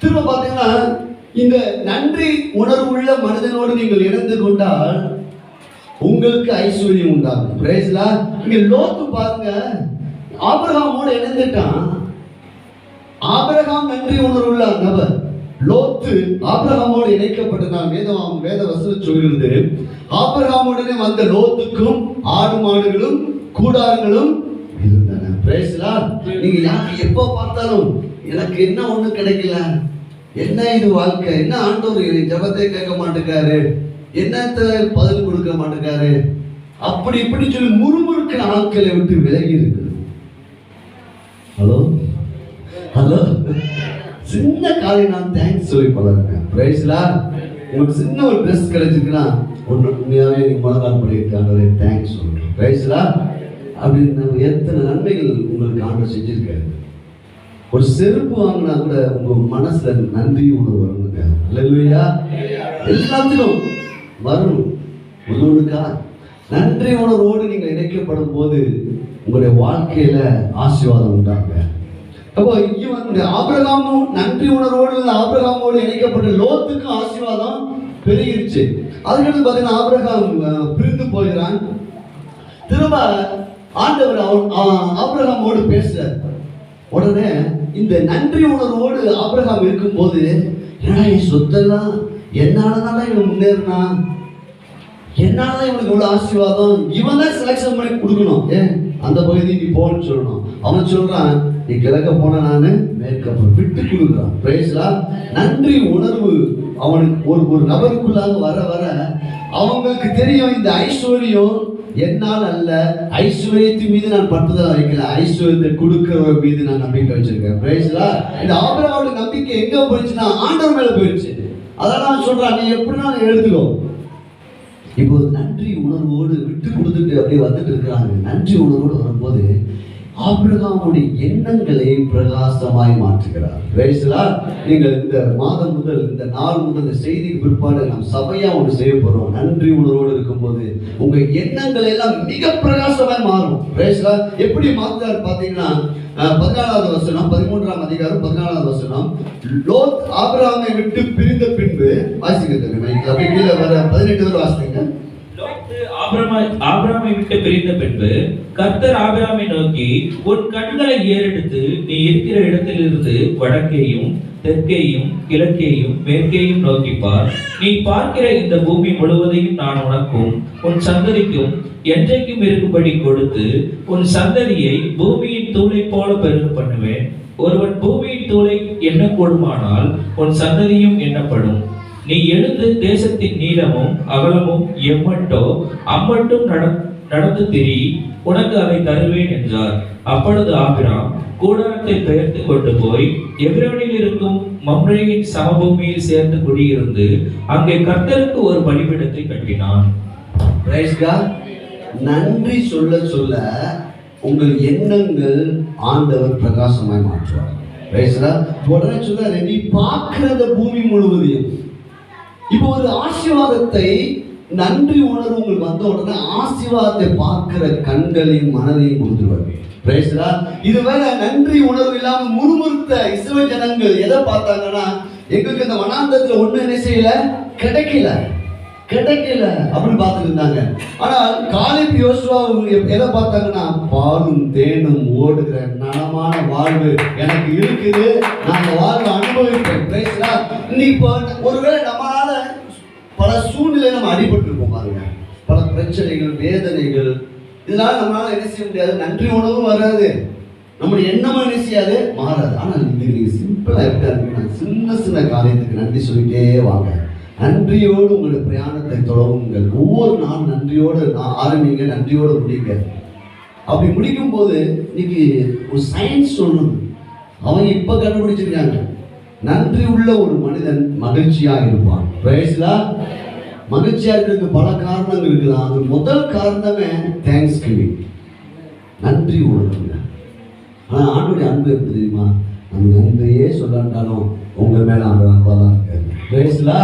திரும்ப பார்த்தீங்கன்னா, இந்த நன்றி உணர்வுள்ள மனிதனோடு நீங்கள் இணைந்து கொண்டால் உங்களுக்கு ஐஸ்வர்யம் உண்டாகும். Praise lord. இங்க லோத்து பாருங்க, ஆபிரகாமோடு இணைந்துட்டான். ஆபிரகாம் நன்றி உணர்வுள்ள நபர். லோத்து ஆபிரகாமோடு இணைக்கப்பட்டதான். வேத வசனம் சொல்கிறது, ஆபிரகாமுடனே வந்த லோத்துக்கும் ஆடு மாடுகளும் கூடாரங்களும் இருந்தன. Praise lord. நீங்க யாருக்கு எப்ப பார்த்தாலும் எனக்கு என்ன ஒண்ணு கிடைக்கல, என்ன இது வாழ்க்கை, என்ன ஆண்டவர் ஜபத்தை கேட்க மாட்டேங்காரு, என்னத்த பதில் கொடுக்க மாட்டேங்காரு, அப்படி இப்படி சொல்லி முறுமுறுக்கிற ஆட்களை விட்டு விலகி இருக்கு. ஹலோ ஹலோ, சின்ன காலையில் நான் தேங்க்ஸ் சொல்லி பழகிறேன். Price Lord. உங்களுக்கு சின்ன ஒரு ட்ரெஸ் கிடைச்சிருக்குன்னா ஒன்று உண்மையாகவே நீங்கள் முழங்கால் பண்ணியிருக்காங்க, தேங்க்ஸ் சொல்லுங்கள். Praise lord. அப்படின்னு எத்தனை நன்மைகள் உங்களுக்கு ஆண்டவர் செஞ்சிருக்காரு. ஒரு செருப்பு வாங்கினா கூட உங்க மனசுல நன்றி உணர்வு வரணுங்க. அல்லேலூயா. எல்லாத்துக்கும் வரணும். ஒவ்வொருக்கா நன்றி உணர்வோடு நீங்க இணைக்கப்படும் போது உங்களுடைய வாழ்க்கையில ஆசீர்வாதம் உண்டாங்க. அப்போ இவன் ஆபிரகாமும் நன்றி உணர்வோடு ஆபிரகாமோடு இணைக்கப்பட்ட லோத்துக்கும் ஆசீர்வாதம் பெருகிருச்சு. அதுக்கடுத்து பார்த்தீங்கன்னா ஆபிரகாம் பிரிந்து போகிறான். திரும்ப ஆண்டவர் ஆபிரகாமோடு பேசுறார். உடனே இந்த நன்றி உணர்வோடு ஆபிரகாம் இருக்கும் போது, ஏன்னா என் சொத்தெல்லாம் என்னாலதான் இவன் முன்னேறினா, என்னாலதான் இவனுக்கு இவ்வளவு ஆசீர்வாதம், இவன் தான் செலக்ஷன் பண்ணி கொடுக்கணும். அந்த பகுதி நீ போன்னு சொல்லணும். அவன் சொல்றான், நீ கிழக்க போன நானு மேற்க விட்டு கொடுக்குறான். Praise lord. நன்றி உணர்வு அவனுக்கு ஒரு நபருக்குள்ளாக வர வர அவங்களுக்கு தெரியும், இந்த ஐஸ்வர்யம் என்னால் அல்ல, ஐஸ்வர்யத்தின் மீது நான் பட்டுதல் வைக்கல, ஐஸ்வர்யத்தை கொடுக்கிறவர் மீது நான் நம்பிக்கை வச்சிருக்கேன். Praise lord. இந்த ஆபிரகாமோட நம்பிக்கை எங்க போயிடுச்சுன்னா ஆண்டவர் மேல போயிடுச்சு. அதெல்லாம் சொல்றான், நீ எப்படினாலும் எழுதுக்கோ. இப்போ நன்றி உணர்வோடு விட்டு கொடுத்துட்டு அப்படியே வந்துட்டு இருக்கிறாங்க. நன்றி உணர்வோடு வரும்போது ஆபிரகாமுடைய எண்ணங்களை பிரகாசமாய் மாற்றுகிறார். Praise lord. நீங்கள் இந்த மாதம் முதல், இந்த நாள் முதல், இந்த செய்திக்கு பிற்பாடு நாம் சபையா ஒன்று செய்ய போறோம். நன்றி உணர்வோடு இருக்கும்போது உங்க எண்ணங்கள் எல்லாம் மிக பிரகாசமாய் மாறும். Praise lord. எப்படி மாற்றார் பாத்தீங்கன்னா, 14வது வசனம், 13ஆம் அதிகாரம் 14வது வசனம். லோத் ஆபிரகாமை விட்டு பிரிந்த பின்பு, வாசிக்க தெரியுமா? அப்படியே கீழே வர 18 வரை வாசிங்க. ஆபிரகாமை விட்டு பிரிந்த பின்பு கர்த்தர் ஆபிரகாமை நோக்கி, உன் கண்களை ஏறெடுத்து நீ இருக்கிற இடத்திலிருந்து வடக்கேயும் தெற்கேயும் கிழக்கேயும் மேற்கேயும் நோக்கி பார். நீ பார்க்கிற இந்த பூமி முழுவதையும் நான் உனக்கும் உன் சந்ததிக்கும் என்றைக்கும் இருக்கும்படி கொடுத்து உன் சந்ததியை பூமியின் தூளை போல பெருக பண்ணுவேன். ஒருவன் பூமியின் தூளை எண்ணக்கூடுமானால் உன் சந்ததியும் எண்ணப்படும். நீ எழுந்து தேசத்தின் நீளமும் அகலமும் எம்மட்டோ அம்மட்டும் நடந்து திரி, உனக்கு அதை தருவேன் என்றார். அப்பொழுது ஆபிராம் கூடாரத்தை பெயர்த்து கொண்டு போய் எபிரோனில் இருக்கும் மம்ரேயின் சமபூமியில் சேர்ந்து குடியிருந்து அங்கே கர்த்தருக்கு ஒரு பலிபீடத்தை கட்டினான். நன்றி சொல்ல சொல்ல உங்கள் எண்ணங்கள் ஆண்டவர் பிரகாசமாய் மாற்றுவார். உடனே சொல்ல, நீ பார்க்கிறத பூமி முழுவதையும். இப்போ ஒரு ஆசீர்வாதத்தை, நன்றி உணர்வு உங்களுக்கு வந்த உடனே ஆசீர்வாதத்தை பார்க்கிற கண்களையும் மனதையும் கொடுத்துருவாங்க. இதுவரை நன்றி உணர்வு இல்லாம முறுமுறுத்த இஸ்ரவேல் ஜனங்கள் எதை பார்த்தாங்கன்னா, எங்களுக்கு இந்த வனாந்தரத்துல ஒண்ணு என்ன செய்யல, கிடைக்கல. கிடைக்கல அப்படின்னு பார்த்துட்டு இருந்தாங்க. ஆனால் காலேப் யோசுவா எதை பார்த்தாங்கன்னா, பாலும் தேனும் ஓடுகிற நலமான வாழ்வு எனக்கு இருக்குது, நான் அந்த வாழ்வை அனுபவிப்பேன். இப்போ ஒருவேளை நம்மளால பல சூழ்நிலை நம்ம அடிபட்டு இருப்போம் பாருங்க, பல பிரச்சனைகள், வேதனைகள், இதனால நம்மளால என்ன செய்ய முடியாது, நன்றி உணவும் வராது, நம்மளுடைய எண்ணமும் என்ன செய்யாது, மாறாது. ஆனால் இது நீங்க சிம்பிளா இருக்காதுன்னா, சின்ன சின்ன காரியத்துக்கு நன்றி சொல்லிட்டே வாங்க. நன்றியோடு உங்களுடைய பிரயாணத்தை தொடங்குங்கள். ஒவ்வொரு நாள் நன்றியோடு ஆரம்பிங்க, நன்றியோடு முடிங்க. அப்படி முடிக்கும் போது இன்னைக்கு ஒரு சயின்ஸ் சொல்லுது, அவங்க இப்ப கண்டுபிடிச்சிருக்காங்க, நன்றி உள்ள ஒரு மனிதன் மகிழ்ச்சியாக இருப்பான். பிரைஸ்லா. மகிழ்ச்சியா இருக்கிறதுக்கு பல காரணங்கள் இருக்குதான். அது முதல் காரணமே தேங்க்ஸ் கிவிங், நன்றி உணர்வுங்க. ஆனா ஆண்டுடைய அன்பு எப்படி தெரியுமா, நம்ம நன்றியே சொல்லாட்டாலும் உங்க மேல அந்த அன்பா தான் இருக்காரு. பிரைஸ்லா.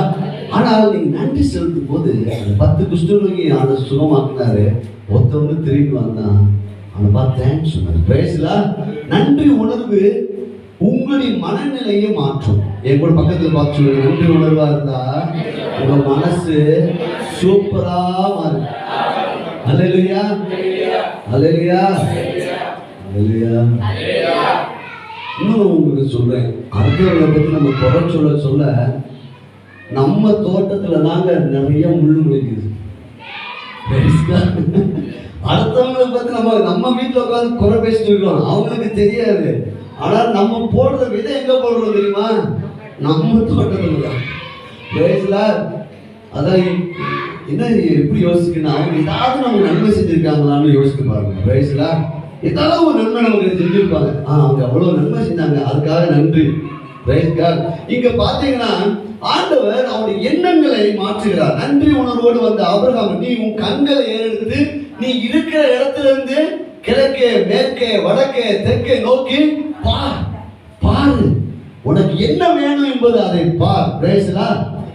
ஆனால் நீங்க நன்றி செலுத்தும் போது 10 குஷ்டரோகி அதை சுகமாக்குனாரு, ஒருத்தவங்க திரும்பி வந்தான், அவனை பார்த்து தேங்க்ஸ் சொன்னாரு. பிரைஸ்லா. நன்றி உணர்வு உங்களுடைய மனநிலையை மாற்றும். என் கூட பக்கத்தில் பார்த்து சொல்லுங்க, நன்றி உணர்வா இருந்தா உங்க மனசு சூப்பரா மாறும். அல்லேலூயா, அல்லேலூயா, அல்லேலூயா. இன்னும் உங்களுக்கு சொல்றேன், அடுத்தவங்களை பத்தி நம்ம குறை சொல்ல சொல்ல நம்ம தோட்டத்துல தாங்க நிறைய முள்ளு முளைக்குது. அடுத்தவங்களை பத்தி நம்ம வீட்டுல உட்காந்து குறை பேசிட்டு இருக்கோம், அவங்களுக்கு தெரியாது. ஆனால் நம்ம போடுற விதை எங்க போடுறோம் தெரியுமா, நம்ம தோட்டத்துல தான். அதான் என்ன எப்படி யோசிக்கணும், அவங்க ஏதாவது நமக்கு நன்மை செஞ்சிருக்காங்களான்னு யோசிக்க பாருங்க. பிரைஸ்லா. ஏதாவது ஒரு நன்மை நமக்கு செஞ்சிருப்பாங்க, அவங்க அவ்வளவு நன்மை செஞ்சாங்க, அதுக்காக நன்றி. Praise God. இங்க பாத்தீங்கன்னா ஆண்டவர் அவருடைய எண்ணங்களை மாற்றுகிறார். நன்றி உணர்வோடு வந்த ஆபிரகாம், நீ உன் கண்களை ஏறெடுத்து நீ இருக்கிற இடத்துல இருந்து கிழக்கே, மேற்கே, வடக்கே, தெற்கே நோக்கி பார், பாரு, உனக்கு என்ன வேணும் என்பது அதை பார். பிரைஸ்லா.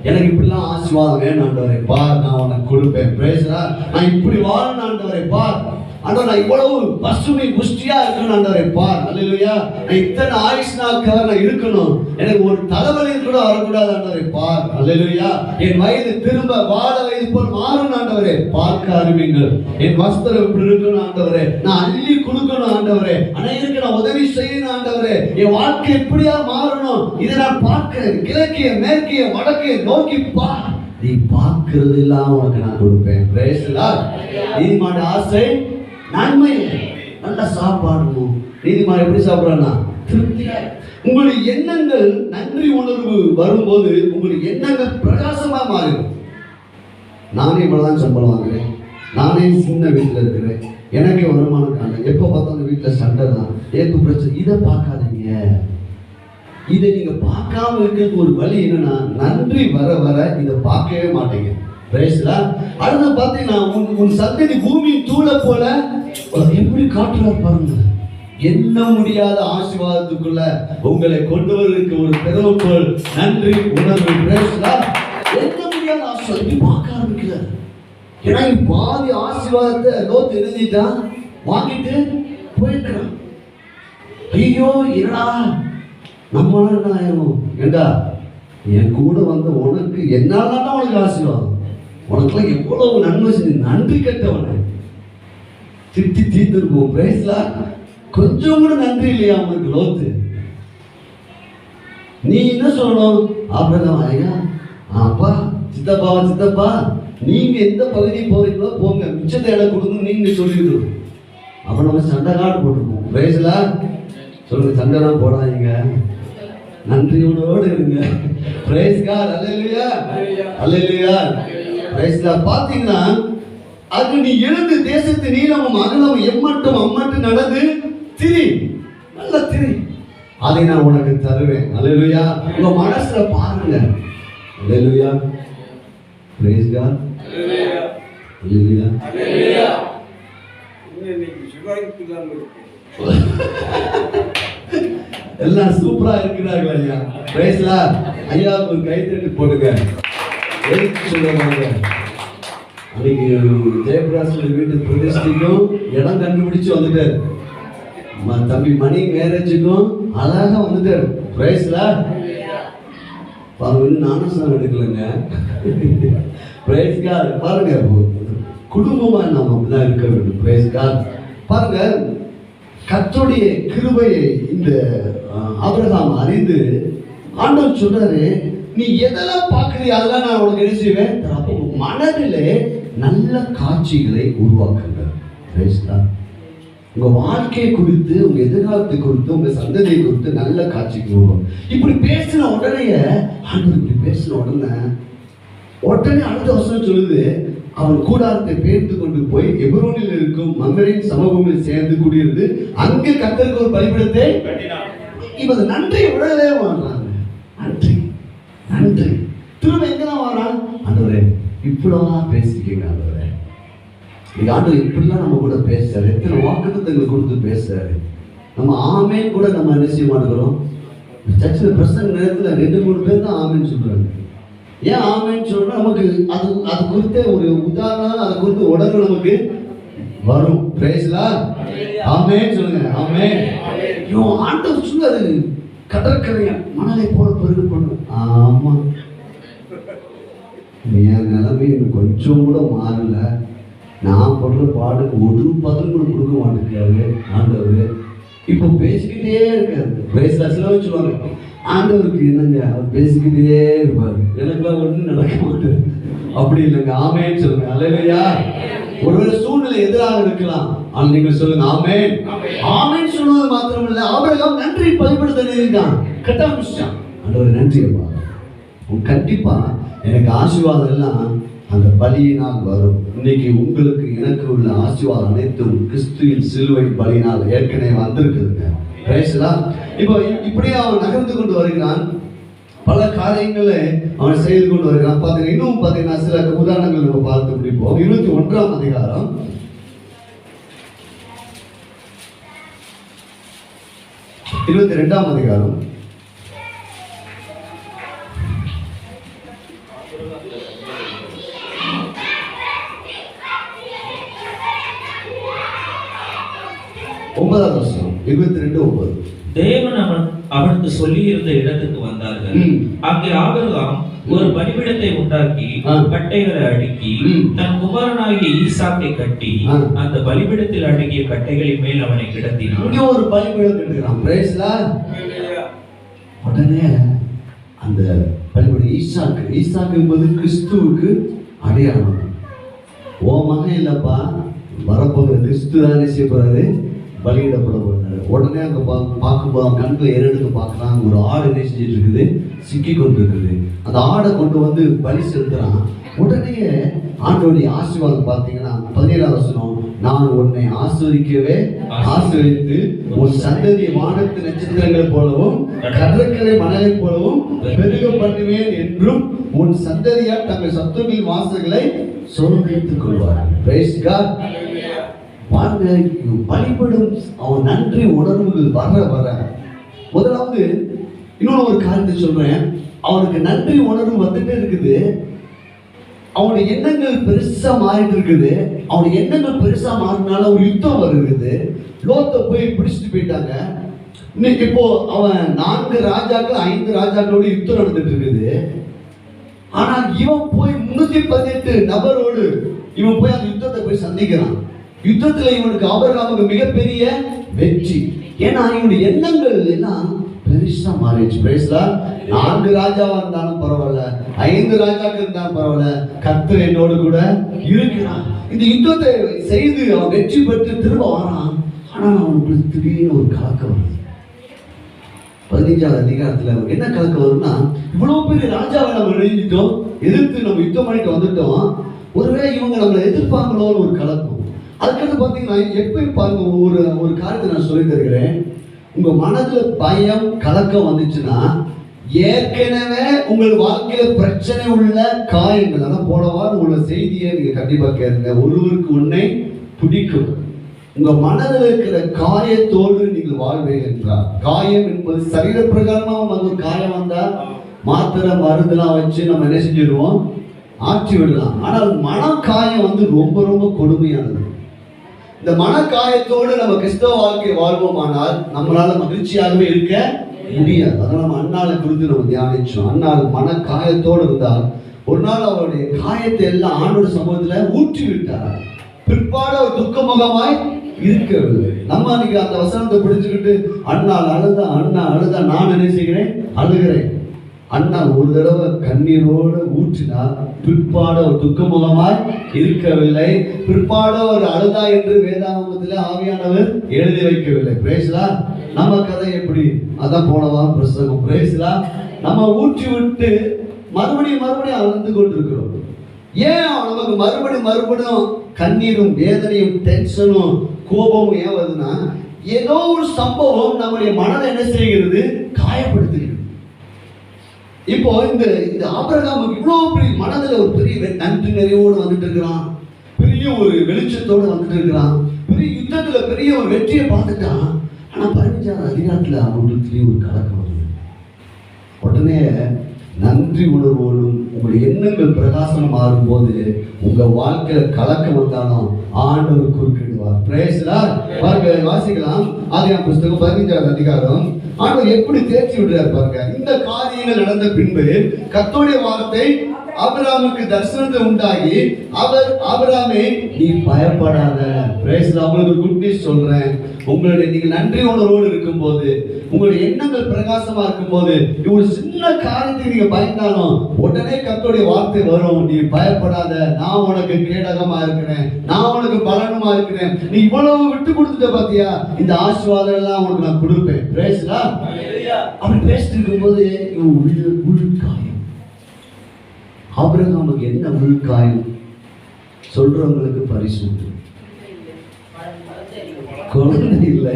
எனக்கு இப்படிலாம் ஆசீர்வாதம் வேணும் ஆண்டவரே, பார், நான் உனக்கு கொடுப்பேன். பிரைஸ்லா. நான் இப்படி வாழணும் ஆண்டவரே, பார். ஆண்டவர், நான் இவ்வளவு பசுமை புஷ்டியா இருக்கணும் ஆண்டவரே, பார். அல்லேலூயா. நான் இத்தனை ஆயுஷ் நாட்கள் நான் இருக்கணும், எனக்கு ஒரு தலைவலி கூட வரக்கூடாது ஆண்டவரே, பார். அல்லேலூயா. என் வயது திரும்ப வாழ வயது போல் மாறணும் ஆண்டவரே, பார்க்க ஆரம்பிங்கள். என் வஸ்திரம் இப்படி இருக்கணும் ஆண்டவரே, நான் அள்ளி கொடுக்கணும் ஆண்டவரே, அனைவருக்கு நான் உதவி செய்யணும் ஆண்டவரே, என் வாழ்க்கை எப்படியா மாறணும், இதை நான் பார்க்கிறேன். கிழக்கே, மேற்கே, வடக்கே நோக்கி பார், நீ பார்க்கிறது எல்லாம் உனக்கு நான் கொடுப்பேன். பிரைஸ்லா. நீதிமான ஆசை நன்மை, நல்ல சாப்பாடு. நீதிமான் எப்படி சாப்பிடறானா, திருப்தியா. உங்களுடைய எண்ணங்கள் நன்றி உணர்வு வரும்போது உங்களுடைய எண்ணங்கள் பிரகாசமா மாறிடும். நானே இவ்வளவுதான் சம்பளம் வாங்குறேன், நானே சின்ன வீட்டில் இருக்கிறேன், எனக்கு வருமானம் காண, எப்போ பார்த்தாலும் வீட்டில் சண்டை தான், ஏற்பு பிரச்சனை. இதை பார்க்காதீங்க. இதை நீங்க பார்க்காம இருக்கிறதுக்கு ஒரு வழி என்னன்னா, நன்றி வர வர இதை பார்க்கவே மாட்டீங்க. அடுத்து பார்த்தீங்கன்னா, உன் சந்ததி பூமியின் தூளை போல எப்படி காட்டுறார் பாருங்க. எண்ண முடியாத ஆசீர்வாதத்துக்குள்ள உங்களை கொண்டு வருவதற்கு ஒரு பெருமைப்போல் நன்றி உணர்வு. எண்ண முடியாத ஆசீர்வாதம் பார்க்க ஆரம்பிக்கிறார். ஏன்னா பாதி ஆசீர்வாதத்தை லோத்து எழுதிட்டான், வாங்கிட்டு போயிட்டான். ஐயோ என்னடா நம்மளால என்ன ஆயிரும், ஏண்டா என் கூட வந்த உனக்கு என்னால தான் உனக்கு ஆசீர்வாதம், உனக்குலாம் எவ்வளவு நன்மை செஞ்சு, நன்றி கட்டவன திட்டி தீர்த்திருப்போம். பிரைஸ்லா. கொஞ்சம் கூட நன்றி இல்லையா அவனுக்கு லோத்து. நீ என்ன சொல்லணும், ஆபிரகாம், ஐயா, அப்பா, சித்தப்பா, சித்தப்பா, நீங்க எந்த பகுதி போறீங்களோ போங்க, மிச்சத்தை எனக்கு கொடுங்க நீங்க சொல்லிடுறோம். அப்ப நம்ம சண்டை காடு போட்டுருப்போம். பிரைஸ்லா. சொல்லுங்க, சண்டைலாம் போடாதீங்க, நன்றியோடு இருங்க. Praise God. அல்லேலூயா, அல்லேலூயா. Praise God. பாத்தீங்கன்னா, அது நீ எழுந்து தேசத்து நீளமும் அகலமும் எம்மட்டும் அம்மட்டும் நடந்து திரி, நல்ல திரி, அதை நான் உனக்கு தருவேன். அல்லேலூயா. உங்க மனசுல பாருங்க. அல்லேலூயா. Praise God. அல்லேலூயா, அல்லேலூயா, அல்லேலூயா. இன்னைக்கு சுகாதாரத்துக்கு எல்லாம் சூப்பரா இருக்கிறார்கள் ஐயா. பிரைஸ்லா. ஐயா ஒரு கைத்தட்டு போடுங்க. சொல்லுவாங்க, அன்னைக்கு ஜெயபிரகாஷ் வீட்டு பிரதிஷ்டைக்கும் இடம் கண்டுபிடிச்சு வந்துட்டாரு. தம்பி மணி மேரேஜுக்கும் அழகா வந்துட்டாரு. பிரைஸ்லா. பாருங்க ஞானஸ்நானம் எடுக்கலைங்க. Price God. பாருங்க குடும்பமா நம்ம அப்படிதான் இருக்க வேண்டும். Praise God. பாருங்க கர்த்தருடைய கிருபையை இந்த ஆபிரகாம் அறிந்து ஆண்டவர் சொல்றாரு, நீ எதெல்லாம் பார்க்கறியோ அதெல்லாம் நான் உனக்கு என்ன செய்வேன். அப்போ மனதிலே நல்ல காட்சிகளை உருவாக்குங்க. Praise God. உங்க வாழ்க்கையை குறித்து, உங்க எதிர்காலத்தை குறித்து, உங்க சந்ததியை குறித்து நல்ல காட்சிகள் உருவாக்கும். இப்படி பேசின உடனே ஆண்டவர் இப்படி பேசின உடனே அடுத்த வசனம் சொல்லுது, அவன் கூடாரத்தை பேர்த்து கொண்டு போய் எபிரோனில் இருக்கும் மம்மரின் சமூகத்தில் சேர்ந்து குடியிருந்து அங்கு கர்த்தருக்கு ஒரு பலிபீடத்தை கட்டினான். இவன் நன்றி உடனே வாழ்றாங்க. நன்றி நன்றி. திரும்ப எங்கதான் வரான்? ஆண்டவரே இவ்வளவா பேசிக்கீங்க. ஆண்டவரே இன்னைக்கு ஆண்டவர் இப்படிலாம் நம்ம கூட பேசுறாரு. எத்தனை வாக்குத்தத்தங்கள் கொடுத்து பேசுறாரு. நம்ம ஆமேன் கூட நம்ம என்ன செய்ய மாட்டேங்கிறோம். சர்ச்சில் பிரசங்க நேரத்தில் 2-3 பேர் தான் ஆமேன்னு சொல்றாங்க. ஏன் ஆமேன்னு சொல்றோம்? நமக்கு அது குறித்த ஒரு உதாரணம், அதை குறித்து உடனே நமக்கு வரும். பிரைஸ்லாம் ஆமேன்னு சொல்லுங்க. ஆமேன். ஆண்டவர் சொன்னாரு கடற்கரையா மணலை போல பெருகு பண்ணும். ஆமா, என் நிலைமை எனக்கு கொஞ்சம் கூட மாறல. நான் படுற பாடுக்கு ஒரு பதில் கூட கொடுக்க மாட்டேங்கிறாரு ஆண்டவர். இப்போ பேசிக்கிட்டே இருக்காரு. பிரைஸ்லாம் சிலவு சொல்லுவாங்க, ஆண்டவருக்கு என்னங்க அவர் பேசிக்கிட்டே இருப்பாரு, எனக்குலாம் ஒன்றும் நடக்க மாட்டேன். அப்படி இல்லைங்க. ஆமேன்னு சொல்லுங்க. அல்லேலூயா. ஒருவேளை சூழ்நிலை எதிராக இருக்கலாம், ஆனால் நீங்க சொல்லுங்க ஆமேன். ஆமேன் சொல்வது மாத்திரமல்ல, ஆபிரகாம் நன்றி பலிபீடத்தை நிறுவினான். கட்டாமிச்சான். ஆண்டவரே நன்றி அப்பா, கண்டிப்பா எனக்கு ஆசீர்வாதம் எல்லாம் அந்த பலியினால் வரும். இன்னைக்கு உங்களுக்கு எனக்கு உள்ள ஆசீர்வாதம் அனைத்தும் கிறிஸ்துவின் சிலுவை பலியினால் ஏற்கனவே வந்திருக்குதுங்க. பேசலாம். இப்போ இப்படியே அவன் நகர்ந்து கொண்டு வருகிறான். பல காரியங்களை அவன் செய்து கொண்டு வருகிறான். பாத்தீங்கன்னா இன்னும் பாத்தீங்கன்னா சில உதாரணங்கள் நம்ம பார்த்து முடிப்போம். 21ஆம் அதிகாரம் 22ஆம் அதிகாரம் 9ஆம் வசனம். 22:9. தேவன் அவனுக்கு சொல்லி இருந்த இடத்துக்கு வந்தார்கள். அங்கே ஆபிரகாம் ஒரு பலிபீடத்தை உண்டாக்கி கட்டைகளை அடுக்கி தன் குமாரனாகிய ஈசாக்கை கட்டி அந்த பலிபீடத்தில் அடங்கிய கட்டைகளின் மேல் அவனை கிடத்தினான். இங்கே ஒரு பலிபீடம் கட்டுகிறான். Price Lord. உடனே அந்த பலிபீடம் ஈசாக்கு என்பது கிறிஸ்துவுக்கு அடையாளம். ஓ மகன் இல்லப்பா, வரப்போகிற கிறிஸ்து தானே செய்யப்படுறாரு, பலியிடப்பட போறாரு. உடனே அங்க பார்க்கும்போது அவன் கண்களை ஏறெடுத்து பார்க்கலாம். ஒரு ஆடு என்ன செஞ்சுட்டு இருக்குது, சிக்கி கொண்டு இருக்குது. அந்த ஆடை கொண்டு வந்து பலி செலுத்துறான். உடனே ஆண்டோடைய ஆசீர்வாதம் பார்த்தீங்கன்னா 17ஆம் வசனம், நான் உன்னை ஆசீர்வதிக்கவே ஆசீர்வதித்து உன் சந்ததியை வானத்து நட்சத்திரங்கள் போலவும் கடற்கரை மணலை போலவும் பெருக பண்ணுவேன் என்றும் உன் முதலாவது தங்கள் சத்துருவின் வாசல்களை சுதந்திரித்துக் கொள்வார்கள். Praise God. பாருங்க, பலிபடும் அவன் நன்றி உணர்வுகள் வர முதலாவது இன்னொரு ஒரு காரியத்தை சொல்றேன். அவனுக்கு நன்றி உணர்வு வந்துட்டே இருக்குது. அவனுடைய எண்ணங்கள் பெருசா மாறிட்டு இருக்குது. அவனுடைய எண்ணங்கள் பெருசா மாறினால ஒரு யுத்தம் வருகிறது. லோத்தை போய் பிடிச்சிட்டு போயிட்டாங்க. இன்னைக்கு இப்போ அவன் 4 ராஜாக்கள் 5 ராஜாக்களோட யுத்தம் நடந்துட்டு இருக்குது. ஆனால் இவன் போய் 318 நபரோடு இவன் போய் அந்த யுத்தத்தை போய் சந்திக்கிறான். யுத்தத்துல இவனுக்கு ஆபிரகாமுக்கு மிகப்பெரிய வெற்றி. ஏன்னா இவனுடைய எண்ணங்கள் எல்லாம் பெருசா மாறிடுச்சு. பேசலா 4 ராஜாவா இருந்தாலும் பரவாயில்ல, 5 ராஜாக்கள் இருந்தாலும் பரவாயில்ல, கர்த்தர் என்னோடு கூட இருக்கிறான். இந்த யுத்தத்தை செய்து அவன் வெற்றி பெற்று திரும்ப வரான். ஆனா அவனுக்கு திடீர்னு ஒரு கலக்கம் வருது. 15ஆவது அதிகாரத்துல என்ன கலக்கம் வரும்னா, இவ்வளவு பெரிய ராஜாவை நம்ம எழுதிட்டோம், எதிர்த்து நம்ம யுத்தம் பண்ணிட்டு வந்துட்டோம், ஒருவேளை இவங்க நம்மளை எதிர்ப்பாங்களோன்னு ஒரு கலக்கம். அதுக்கடுத்து பார்த்தீங்கன்னா எப்பயும் பாருங்க, ஒரு காரியத்தை நான் சொல்லி தருகிறேன். உங்க மனதுல பயம் கலக்கம் வந்துச்சுன்னா ஏற்கனவே உங்கள் வாழ்க்கையில பிரச்சனை உள்ள காயங்கள், ஆனா போன வாரம் உள்ள செய்தியை நீங்க கண்டிப்பா கேளுங்க. ஒருவருக்கு உன்னை பிடிக்கும். உங்க மனதில் இருக்கிற காயத்தோடு நீங்கள் வாழ்வீர்கள் என்றார். காயம் என்பது சரீர பிரகாரமா ஒரு காயம் வந்தா மாத்திரை மருந்துலாம் வச்சு நம்ம என்ன செஞ்சிடுவோம், ஆற்றி விடலாம். ஆனால் மனக்காயம் வந்து ரொம்ப ரொம்ப கொடுமையானது. இந்த மனக்காயத்தோடு நம்ம கிறிஸ்தவ வாழ்க்கை வாழ்வோமானால் நம்மளால மகிழ்ச்சியாகவே இருக்க முடியாது. அதனால நம்ம அண்ணாளை குறித்து நம்ம தியானிச்சோம். அண்ணாள் மன காயத்தோடு இருந்தால் ஒரு நாள் அவருடைய காயத்தை எல்லாம் ஆண்டோட சமூகத்துல ஊற்றி விட்டார். பிற்பாடு அவர் துக்கமுகமாய் இருக்கவில்லை. நம்ம அன்னைக்கு அந்த வசனத்தை பிடிச்சுக்கிட்டு அண்ணாள் அழுதா நான் என்ன செய்கிறேன், அழுகிறேன். அண்ணா ஒரு தடவை கண்ணீரோடு ஊற்றினார். பிற்பாடு அவர் துக்கமுகமாய் இருக்கவில்லை. பிற்பாடு அவர் அழுதா என்று வேதாகமத்தில் ஆவியானவர் எழுதி வைக்கவில்லை. பிரேஸ்லா. நம்ம கதை எப்படி? அதான் போனவா பிரசங்கம். பிரேஸ்லா. நம்ம ஊற்றி விட்டு மறுபடியும் அழுந்து கொண்டிருக்கிறோம். ஏன் நமக்கு மறுபடியும் கண்ணீரும் வேதனையும் டென்ஷனும் கோபமும் ஏன் வருதுன்னா, ஏதோ ஒரு சம்பவம் நம்முடைய மனதை என்ன செய்கிறது, காயப்படுத்துகிறது. இப்போ இந்த ஆபிரகாமுக்கு இவ்வளவு பெரிய மனதில் ஒரு பெரிய நன்றி நிறைவோடு வந்துட்டு இருக்கிறான், பெரிய ஒரு வெளிச்சத்தோடு வந்துட்டு இருக்கிறான், பெரிய யுத்தத்துல பெரிய ஒரு வெற்றியை பார்த்துட்டான். ஆனா 15ஆம் அதிகாரத்துல அவங்களுக்கு ஒரு கலக்கம் வருது. உடனே நன்றி உணர்வோடும் உங்களுடைய எண்ணங்கள் பிரகாசனம் மாறும் போது உங்க வாழ்க்கையில கலக்கம் வந்தாலும் ஆண்டவர் குறுக்கிடுவார். பிரேஸ்லா. பாருங்க, வாசிக்கலாம். ஆதியாகமம் புத்தகம் 15ஆம் அதிகாரம். ஆண்டவர் எப்படி தேர்ச்சி விடுறார் பாருங்க. இந்த காரியங்கள் நடந்த பின்பு கர்த்தருடைய வார்த்தை ஆபிரகாமுக்கு தரிசனத்தை உண்டாகி அவர் ஆபிரகாமே நீ பயப்படாத. பிரேஸ்லா. உங்களுக்கு குட் நியூஸ் சொல்றேன். உங்களுடைய நீங்க நன்றி உணர்வோடு இருக்கும்போது, உங்களுடைய எண்ணங்கள் பிரகாசமா இருக்கும்போது, ஒரு சின்ன காரியத்துக்கு நீங்க பயந்தாலும் உடனே கர்த்தருடைய வார்த்தை வரும். நீ பயப்படாத, நான் உனக்கு கேடகமா இருக்கிறேன், நான் உனக்கு பலனுமா இருக்கிறேன். நீ இவ்வளவு விட்டு கொடுத்துட்ட பாத்தியா, இந்த ஆசீர்வாதம் எல்லாம் உனக்கு நான் கொடுப்பேன். பிரேஸ்லா. அப்படி பேசிட்டு இருக்கும்போது உள்காயம். ஆபிரகாமுக்கு என்ன உள்காயம்? சொல்றவங்களுக்கு பரிசு உண்டு. குழந்தை இல்லை,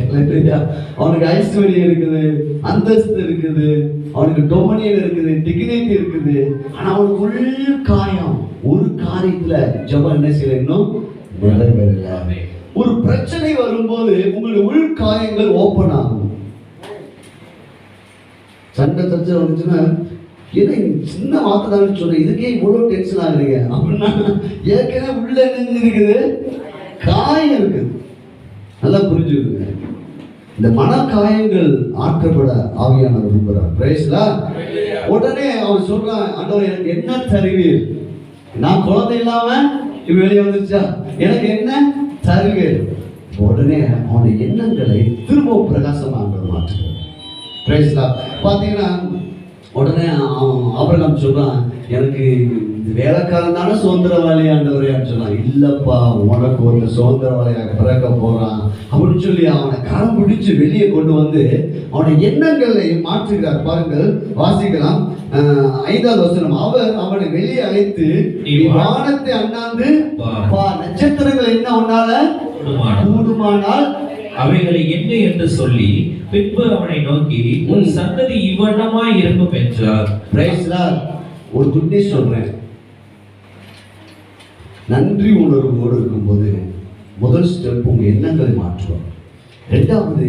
அவனுக்கு ஐஸ்வர்யம் இருக்குது, அந்தஸ்து இருக்குது, அவனுக்கு டொமினியன் இருக்குது, டிக்னிட்டி இருக்குது. ஆனா அவனுக்கு உள் காயம். ஒரு காரியத்துல ஜெபம் என்ன செய்யல, இன்னும் நிறைவேறல. ஒரு பிரச்சனை வரும்போது உங்களுடைய உள் காயங்கள் ஓபன் ஆகும். சண்டை தச்சு வந்துச்சுன்னா, ஏன்னா சின்ன வார்த்தை தான் சொல்றேன், இதுக்கே இவ்வளவு டென்ஷன் ஆகுறீங்க அப்படின்னா ஏற்கனவே உள்ள என்ன இருக்குது, காயம் இருக்குது. நல்லா புரிஞ்சுக்குங்க. இந்த மனக்காயங்கள் ஆற்றப்பட ஆவியானவர் விரும்புகிறார். பிரேஸ்லா. உடனே அவன் சொல்றான், ஆண்டவர் எனக்கு என்ன தருவீர்? நான் குழந்தை இல்லாம இப்ப வெளியே வந்துருச்சா, எனக்கு என்ன தருவீர்? உடனே அவனுடைய எண்ணங்களை திரும்ப பிரகாசமாக மாற்றுகிறார். பிரேஸ்லா. பாத்தீங்கன்னா உடனே ஆபிரகாம் சொல்றான், எனக்கு வேலைக்காரன் தானே சுதந்திரவாளி ஆண்டவரேன்னு சொன்னான். இல்லப்பா, உனக்கு ஒரு சுதந்திரவாளியாக பிறக்க போறான் அப்படின்னு சொல்லி அவனை கரம் பிடிச்சு வெளியே கொண்டு வந்து அவனை எண்ணங்களை மாற்றுகிறார். பாருங்கள், வாசிக்கலாம். 5வது வசனம். அவர் அவனை வெளியே அழைத்து வானத்தை அண்ணாந்து நட்சத்திரங்கள் என்ன உன்னால கூடுமானால் அவைகளை என்ன என்று சொல்லி பின்பு அவனை நோக்கி உன் சந்ததி இவ்வண்ணமாய் இருக்கும் என்றார். ஒரு குட் நியூஸ் சொல்றேன். நன்றி உணர்வோடு இருக்கும்போது முதல் ஸ்டெப் உங்க எண்ணங்களை மாற்றுவார். இரண்டாவது,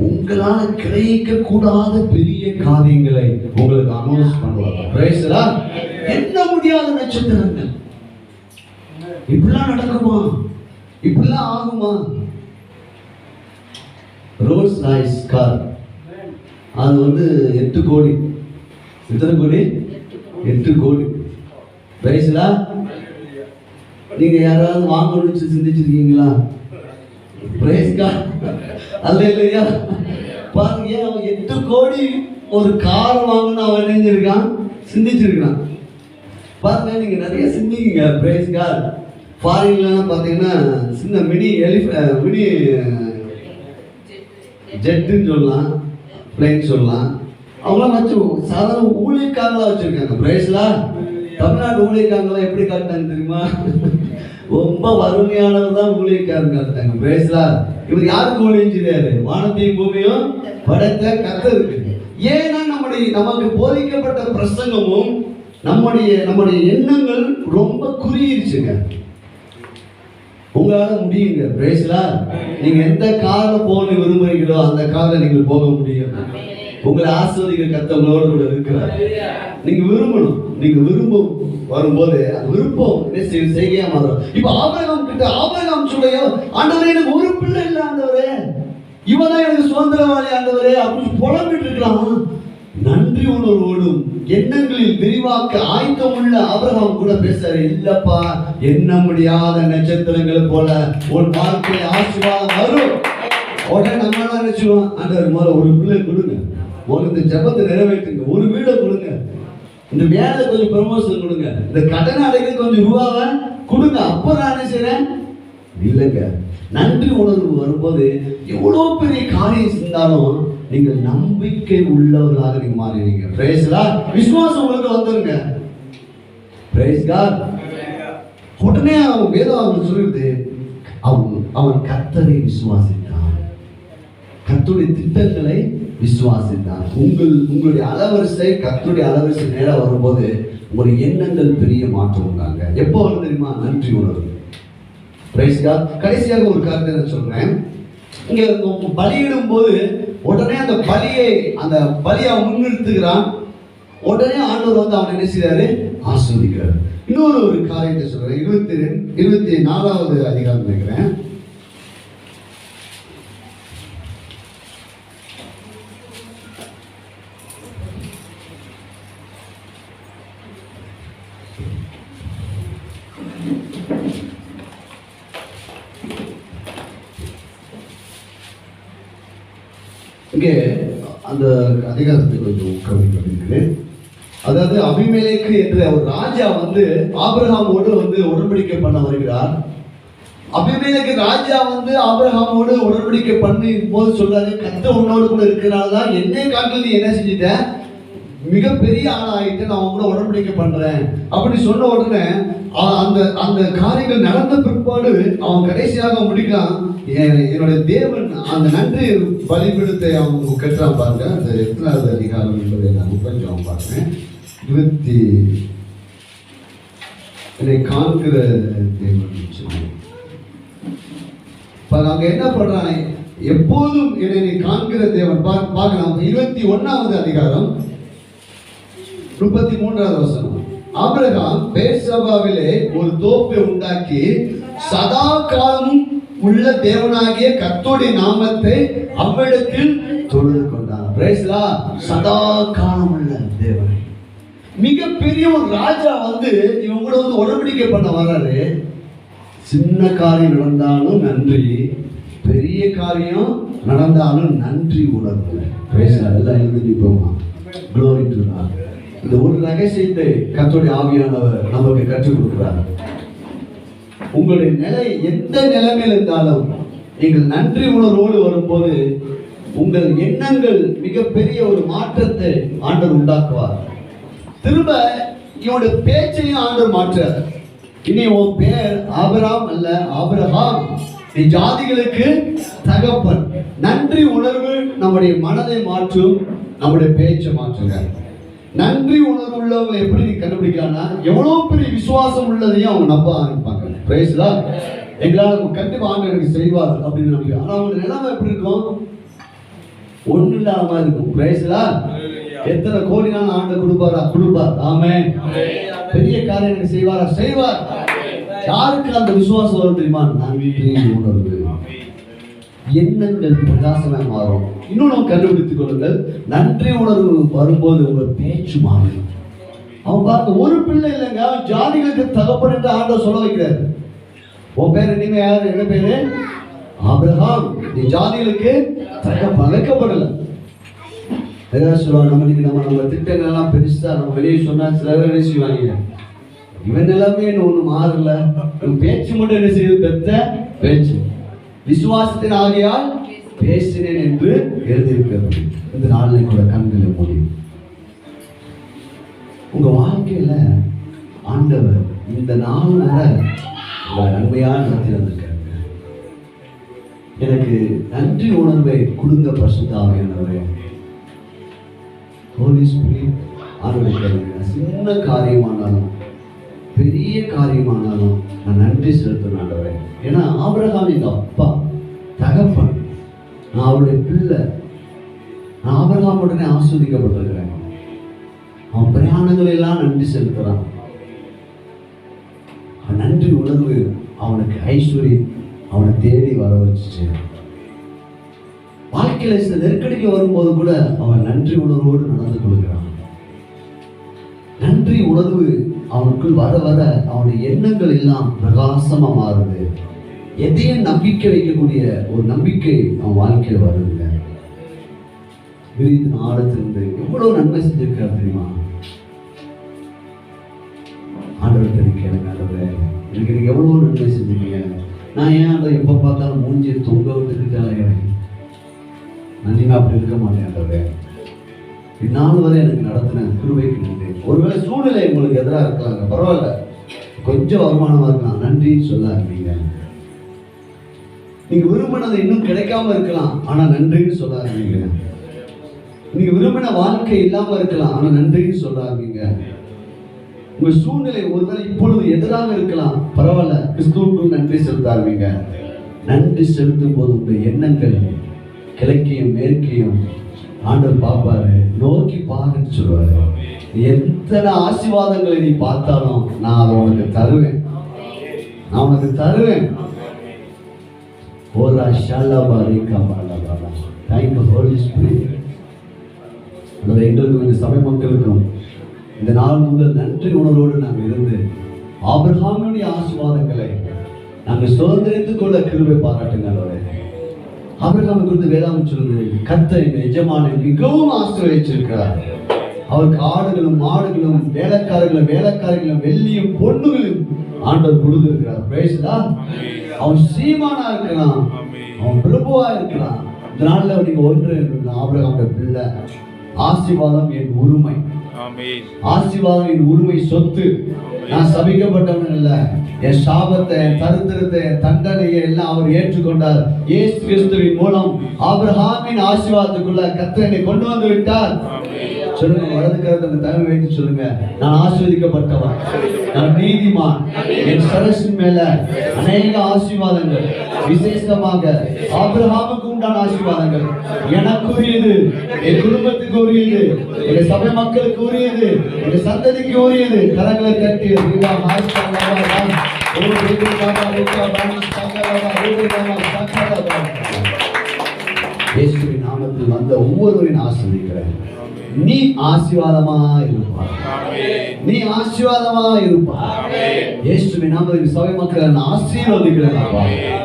உங்களால் கிரகிக்க கூடாத பெரிய காரியங்களை உங்களுக்கு அனௌன்ஸ் பண்ணுவார். என்ன முடியாத நட்சத்திரங்கள் இப்படிலாம் நடக்குமா, இப்படிலாம் ஆகுமா? ரோல்ஸ் ராய்ஸ் கார், அது 8 கோடி. எத்தனை கோடி? 8 கோடி. பிரைஸ்லா. நீங்க யாராவது வாங்கணும்னு சிந்திச்சிருக்கீங்களா? பிரைஸ் கார் அல்ல இல்லையா? பாருங்க, அவன் 8 கோடி ஒரு கார் வாங்கணும் அவன் நினைஞ்சிருக்கான், சிந்திச்சிருக்கான். பாருங்க, நீங்க நிறைய சிந்திங்க. Price car. ஃபாரின்லாம் பார்த்தீங்கன்னா சின்ன மினி ஜெட்டுன்னு சொல்லலாம், பிளைன் சொல்லலாம். அவங்களாம் வச்சு சாதாரண ஊழியக்காரங்களா வச்சிருக்காங்க. பிரைஸ்லா. தமிழ்நாட்டு ஊழியக்காரங்களா எப்படி காட்டாங்க தெரியுமா? ரொம்ப வறுமையானவர் தான் ஊழியக்காரங்க காட்டாங்க. பிரைஸ்லா. இவர் யாருக்கு ஊழியம் செய்றாரு? வானத்தையும் பூமியும் படைத்த கர்த்தருக்கு. ஏன்னா நமக்கு போதிக்கப்பட்ட பிரசங்கமும் நம்முடைய எண்ணங்கள் ரொம்ப குறியிருச்சுங்க. உங்களால முடியுங்க. பிரைஸ்லா. நீங்க எந்த காரில் போக விரும்புறீங்களோ அந்த காரில் நீங்கள் போக முடியும். உங்களை ஆசிரியர் கர்த்தர்களோடு கூட இருக்கிறார். நீங்க விரும்பணும். நீங்க விரும்பும் வரும்போது அந்த விருப்பம் செய்கையா மாறும். இப்ப ஆபிரகாம் சொல்லையோ, ஆண்டவரே எனக்கு ஒரு பிள்ளை இல்லை ஆண்டவரே, இவன் தான் எனக்கு சுதந்திரவாளி ஆண்டவரே அப்படின்னு புலம்பிட்டு இருக்கலாம். நன்றி உணர்வோடும் எண்ணங்களில் விரிவாக்க ஆயத்தமுள்ள ஆபிரகாம் கூட பேசுறாரு, இல்லப்பா எண்ண முடியாத நட்சத்திரங்கள் போல ஒரு வாழ்க்கை ஆசீர்வாதம் வரும். உடனே நம்ம நினைச்சுவோம், ஆண்டவர் முதல்ல ஒரு பிள்ளை கொடுங்க, முதல்ல இந்த ஜபத்தை நிறைவேற்றுங்க, ஒரு வீடை கொடுங்க, இந்த வேலை கொஞ்சம் ப்ரமோஷன் கொடுங்க, இந்த கடனை அடைக்க கொஞ்சம் ரூபாவை கொடுங்க, அப்போ நான் என்ன செய்றேன். இல்லைங்க, நன்றி உணர்வு வரும்போது எவ்வளவு பெரிய காரியம் செஞ்சாலும் நீங்கள் நம்பிக்கை உள்ளவர்களாக நீங்க மாறிடுவீங்க. Price God. விசுவாசம் உங்களுக்கு வந்துருங்க. Praise God. உடனே அவன் வேதம் சொல்லுது, அவன் கர்த்தரை விசுவாசித்தான், கர்த்தருடைய திட்டங்களை விசுவாசித்தான். உங்களுடைய அலவரிசை கர்த்தருடைய அலவரிசை நேரம் வரும்போது உங்களுடைய எண்ணங்கள் பெரிய மாற்றம் உண்டாங்க. எப்போ வரும் தெரியுமா? நன்றி உணர்வு. Praise God. கடைசியாக ஒரு காரியத்தை சொல்றேன். இங்க பலியிடும் போது உடனே அந்த பலியை முன்னிறுத்துகிறான். உடனே ஆண்டவர் வந்து அவன் என்ன செய்யறாரு? ஆசீர்வதிக்கிறார். இன்னொரு காரியத்தை சொல்றேன். 24வது அதிகாரம் நினைக்கிறேன். இங்கே அந்த அதிகாரத்தை கொஞ்சம் கவனிக்கிறேன். அதாவது அபிமெலேக்கு என்ற ஒரு ராஜா வந்து ஆபிரகாமோடு வந்து உடன்படிக்கை பண்ண வருகிறார். அபிமெலேக்கு ராஜா வந்து ஆபிரகாமோடு உடன்படிக்கை பண்ணி போது சொல்றாரு, கர்த்தர் உன்னோடு கூட இருக்கிறனால்தான் என்னை காட்டில் நீ என்ன செஞ்சிட்ட, மிகப்பெரிய ஆளாயிட்டு நான் கூட உடன்படிக்கை பண்றேன் அப்படி சொன்ன உடனே அந்த காரியங்கள் நடந்த பிற்பாடு அவன் கடைசியாக முடிக்கலாம், என்னுடைய தேவன் அந்த நன்றி பலிபீடத்தை அவங்க கட்டுறான் பாருங்க. அந்த எத்தனாவது அதிகாரம் என்பதை நான் கொஞ்சம் பார்க்கிறேன். 20 என்னை காண்கிற தேவன் அங்க என்ன பண்றான், எப்போதும் என்னை காண்கிற தேவன் பார்க்கலாம். 21வது அதிகாரம் 33வது வசனம். ஆபிரகாம் பெர்சபாவிலே ஒரு தோப்பை உண்டாக்கி சதா காலமும் உள்ள தேவனாகிய கர்த்தருடைய நாமத்தை அவ்விடத்தில் தொழுது கொண்டார். Price the Lord. சதா காலம் உள்ள தேவன். மிகப்பெரிய ஒரு ராஜா வந்து இவங்க கூட வந்து உடன்படிக்கை பண்ண வர்றாரு. சின்ன காரியம் நடந்தாலும் நன்றி, பெரிய காரியம் நடந்தாலும் நன்றி உணர்வு. Price the Lord. எல்லாம் எழுதி போமா. Glory to God. இந்த ஒரு ரகசியத்தை கர்த்தருடைய ஆவியானவர் நமக்கு கற்றுக் கொடுக்கிறார். உங்களுடைய நிலை எந்த நிலைமையில் இருந்தாலும் நீங்கள் நன்றி உணர்வோடு வரும்போது உங்கள் எண்ணங்கள் மிகப்பெரிய ஒரு மாற்றத்தை ஆண்டவர் உண்டாக்குவார். திரும்ப இவனுடைய பேச்சையும் ஆண்டவர் மாற்றார். இனி உன் பேர் ஆபிரகாம் அல்ல, ஆபிரகாம், நீ ஜாதிகளுக்கு தகப்பன். நன்றி உணர்வு நம்முடைய மனதை மாற்றும், நம்முடைய பேச்சை மாற்றுங்க. நன்றி உணர்வு உள்ளவங்களை எப்படி நீ கண்டுபிடிக்கலாம்னா, எவ்வளவு பெரிய விசுவாசம் உள்ளதையும் அவங்க நம்ப ஆரம்பிப்பாங்க. Price the Lord. எங்களால் கண்டிப்பா ஆண்டவர் எனக்கு செய்வார் அப்படின்னு நம்பிக்கை. ஆனா அவங்க நிலைமை எப்படி இருக்கும்? ஒண்ணு இல்லாம இருக்கும். Price the Lord. எத்தனை கோடினாலும் ஆண்டவர் கொடுப்பார். ஆமென். பெரிய காரியம் எனக்கு செய்வார். யாருக்கு அந்த விசுவாசம் வரும் தெரியுமா? நன்றி உணர்வு. எண்ணங்கள் பிரகாசமாக மாறும். இன்னொன்று கண்டுபிடித்துக் கொள்ளுங்கள், நன்றி உணர்வு வரும்போது உங்கள் பேச்சு மாறும். அவன் பார்க்க ஒரு பிள்ளை இல்லைங்க, அவன் ஜாதிகளுக்கு தகப்பன் என்று ஆண்டவர் சொல்ல வைக்கிறார். உன் பேர் இனிமே யாரு? என்ன பேரு? ஆபிரகாம். நீ ஜாதிகளுக்கு தகப்பன். அழைக்கப்படலை. ஏதாவது சொல்லுவாங்க, நம்ம திட்டங்கள் எல்லாம் பெருசா நம்ம வெளியே சொன்னா சில பேர் என்ன செய்வாங்க, இவன் எல்லாமே ஒண்ணு மாறல, பேச்சு மட்டும் என்ன செய்யுது? பெத்த பேச்சு. விசுவாசத்தின் ஆகையால் பேசினேன் என்று எழுதியிருக்கிறது. இந்த நாளில் கூட கண்களை மூடி உங்க வாழ்க்கையில ஆண்டவர் இந்த நாள் வரை நன்மையான நடத்தி வந்திருக்காங்க. எனக்கு நன்றி உணர்வை கொடுங்க பரிசுத்த ஆவியானவரே. ஹோலி ஸ்பிரிட் ஆண்டவரே, சின்ன காரியமானாலும் பெரிய காரியமானாலும் நான் நன்றி செலுத்தணும் ஆண்டவரே. ஏன்னா ஆபிரகாம் எங்க அப்பா, தகப்பன், நான் அவருடைய பிள்ளை. நான் ஆபிரகாம் உடனே ஆஸ்வதிக்கப்பட்டிருக்கிறேன். அவன் பிரயாணங்கள் எல்லாம் நன்றி செலுத்துறான். நன்றி உணர்வு அவனுக்கு ஐஸ்வர்யம் அவனை தேடி வர வச்சு. வாழ்க்கையில சில நெருக்கடிக்கு வரும்போது கூட அவன் நன்றி உணர்வோடு நடந்து கொள்கிறான். நன்றி உணர்வு அவனுக்குள் வர வர அவனுடைய எண்ணங்கள் எல்லாம் பிரகாசமா மாறுது. எதையும் நம்பிக்கை வைக்கக்கூடிய ஒரு நம்பிக்கை அவன் வாழ்க்கையில வருதுங்க. விரித்து ஆழத்திலிருந்து எவ்வளவு நன்மை செஞ்சிருக்காரு தெரியுமா? ஆண்டவர் கேளுங்க, ஆண்டவரே எனக்கு நீங்க எவ்வளவு நன்மை செஞ்சீங்க. நான் ஏன் அதை எப்ப பார்த்தாலும் மூஞ்சி தொங்க விட்டுருக்காங்க. நன்றிமா அப்படி இருக்க மாட்டேன் ஆண்டவரே. இந்நாள் வரை எனக்கு நடத்தின கிருபைக்கு நன்றி. ஒருவேளை சூழ்நிலை உங்களுக்கு எதிராக இருக்கலாங்க, பரவாயில்ல, கொஞ்சம் வருமானமா இருக்கலாம், நன்றின்னு சொல்ல ஆரம்பிங்க. நீங்க விரும்பினது இன்னும் கிடைக்காம இருக்கலாம், ஆனா நன்றின்னு சொல்ல ஆரம்பிங்க. நீங்க விரும்பின வாழ்க்கை இல்லாம இருக்கலாம், ஆனா நன்றின்னு சொல்ல ஆரம்பிங்க. உங்க சூழ்நிலை ஒருவேளை இப்பொழுது எதிராக இருக்கலாம், பரவாயில்ல, கிறிஸ்துவுக்குள் நன்றி செலுத்த ஆரம்பிங்க. நன்றி செலுத்தும் போது உங்க எண்ணங்கள் கிழக்கையும் மேற்கையும் ஆண்டவர் பார்ப்பாரு, நோக்கி பாருன்னு சொல்லுவாரு. எத்தனை ஆசீர்வாதங்களை நீ பார்த்தாலும் நான் அதை உனக்கு தருவேன், நான் உனக்கு தருவேன். ஓரா ஷாலா பாரிகா பாலா பாலா. Thank you Holy Spirit. அதோட எங்களுக்கும் இந்த சபை மக்களுக்கும் இந்த நாள் முதல் நன்றி உணர்வோடு நாங்கள் இருந்து ஆபிரகாமுடைய ஆசீர்வாதங்களை நாங்கள் சுதந்திரித்துக் கொள்ள கிருபை பாராட்டுங்கள். ஆபிரகாமை குறித்து வேதாகம் சொல்லுது, கர்த்தர் இந்த எஜமானை மிகவும் ஆசீர்வதிச்சிருக்கிறார். அவருக்கு ஆடுகளும் மாடுகளும் வேலைக்காரர்களும் வெள்ளியும் பொண்ணுகளும் ஆண்டவர் கொடுத்திருக்கிறார். பேசுதா? அவன் சீமானா இருக்கிறான், அவன் பிரபுவா இருக்கிறான். இதனால நீங்க ஒன்று, ஆபிரகாமுடைய பிள்ளை, ஆசீர்வாதம் என் உரிமை, ஆசீர்வாதம் என் உரிமை, சொத்து. நான் சபிக்கப்பட்டவன் இல்ல. என் சாபத்தை, என் தரித்திரத்தை, என் தண்டனையை எல்லாம் அவர் ஏற்றுக்கொண்டார். இயேசு கிறிஸ்துவின் மூலம் ஆபிரகாமின் ஆசீர்வாதத்துக்குள்ள கர்த்தர் என்னை கொண்டு வந்து விட்டார். சொல்லுங்க, வலது கரத்தை தலை வைத்து சொல்லுங்க, நான் ஆசீர்வதிக்கப்பட்டவன், நான் நீதிமான். என் சரசின் மேல அநேக ஆசீர்வாதங்கள், விசேஷமாக ஆபிரகாமுக்கு உண்டான ஆசீர்வாதங்கள் எனக்கு உரியது, என் குடும்பத்துக்கு உரியது, என் சபை மக்களுக்கு உரியது, என் சந்ததிக்கு உரியது. கரங்களை தட்டி இயேசுவின் நாமத்தில் வந்த ஒவ்வொருவரையும் ஆசீர்வதிக்கிறேன். நீ ஆசீர்வாதமா இருப்பார், நீ ஆசீர்வாதமா இருப்பார். இயேசுவின் நாமத்தில் சபை மக்களை நான் ஆசீர்வதிக்கிறேன்.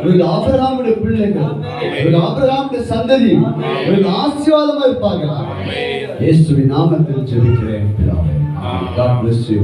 இவர்கள் ஆபிரகாமுடைய பிள்ளைகள், இவர்கள் ஆபிரகாமுடைய சந்ததி, இவர்கள் ஆசீர்வாதமா இருப்பார்கள். இயேசுவின் நாமத்தில் ஜெபிக்கிறேன் பிதாவே. God bless you.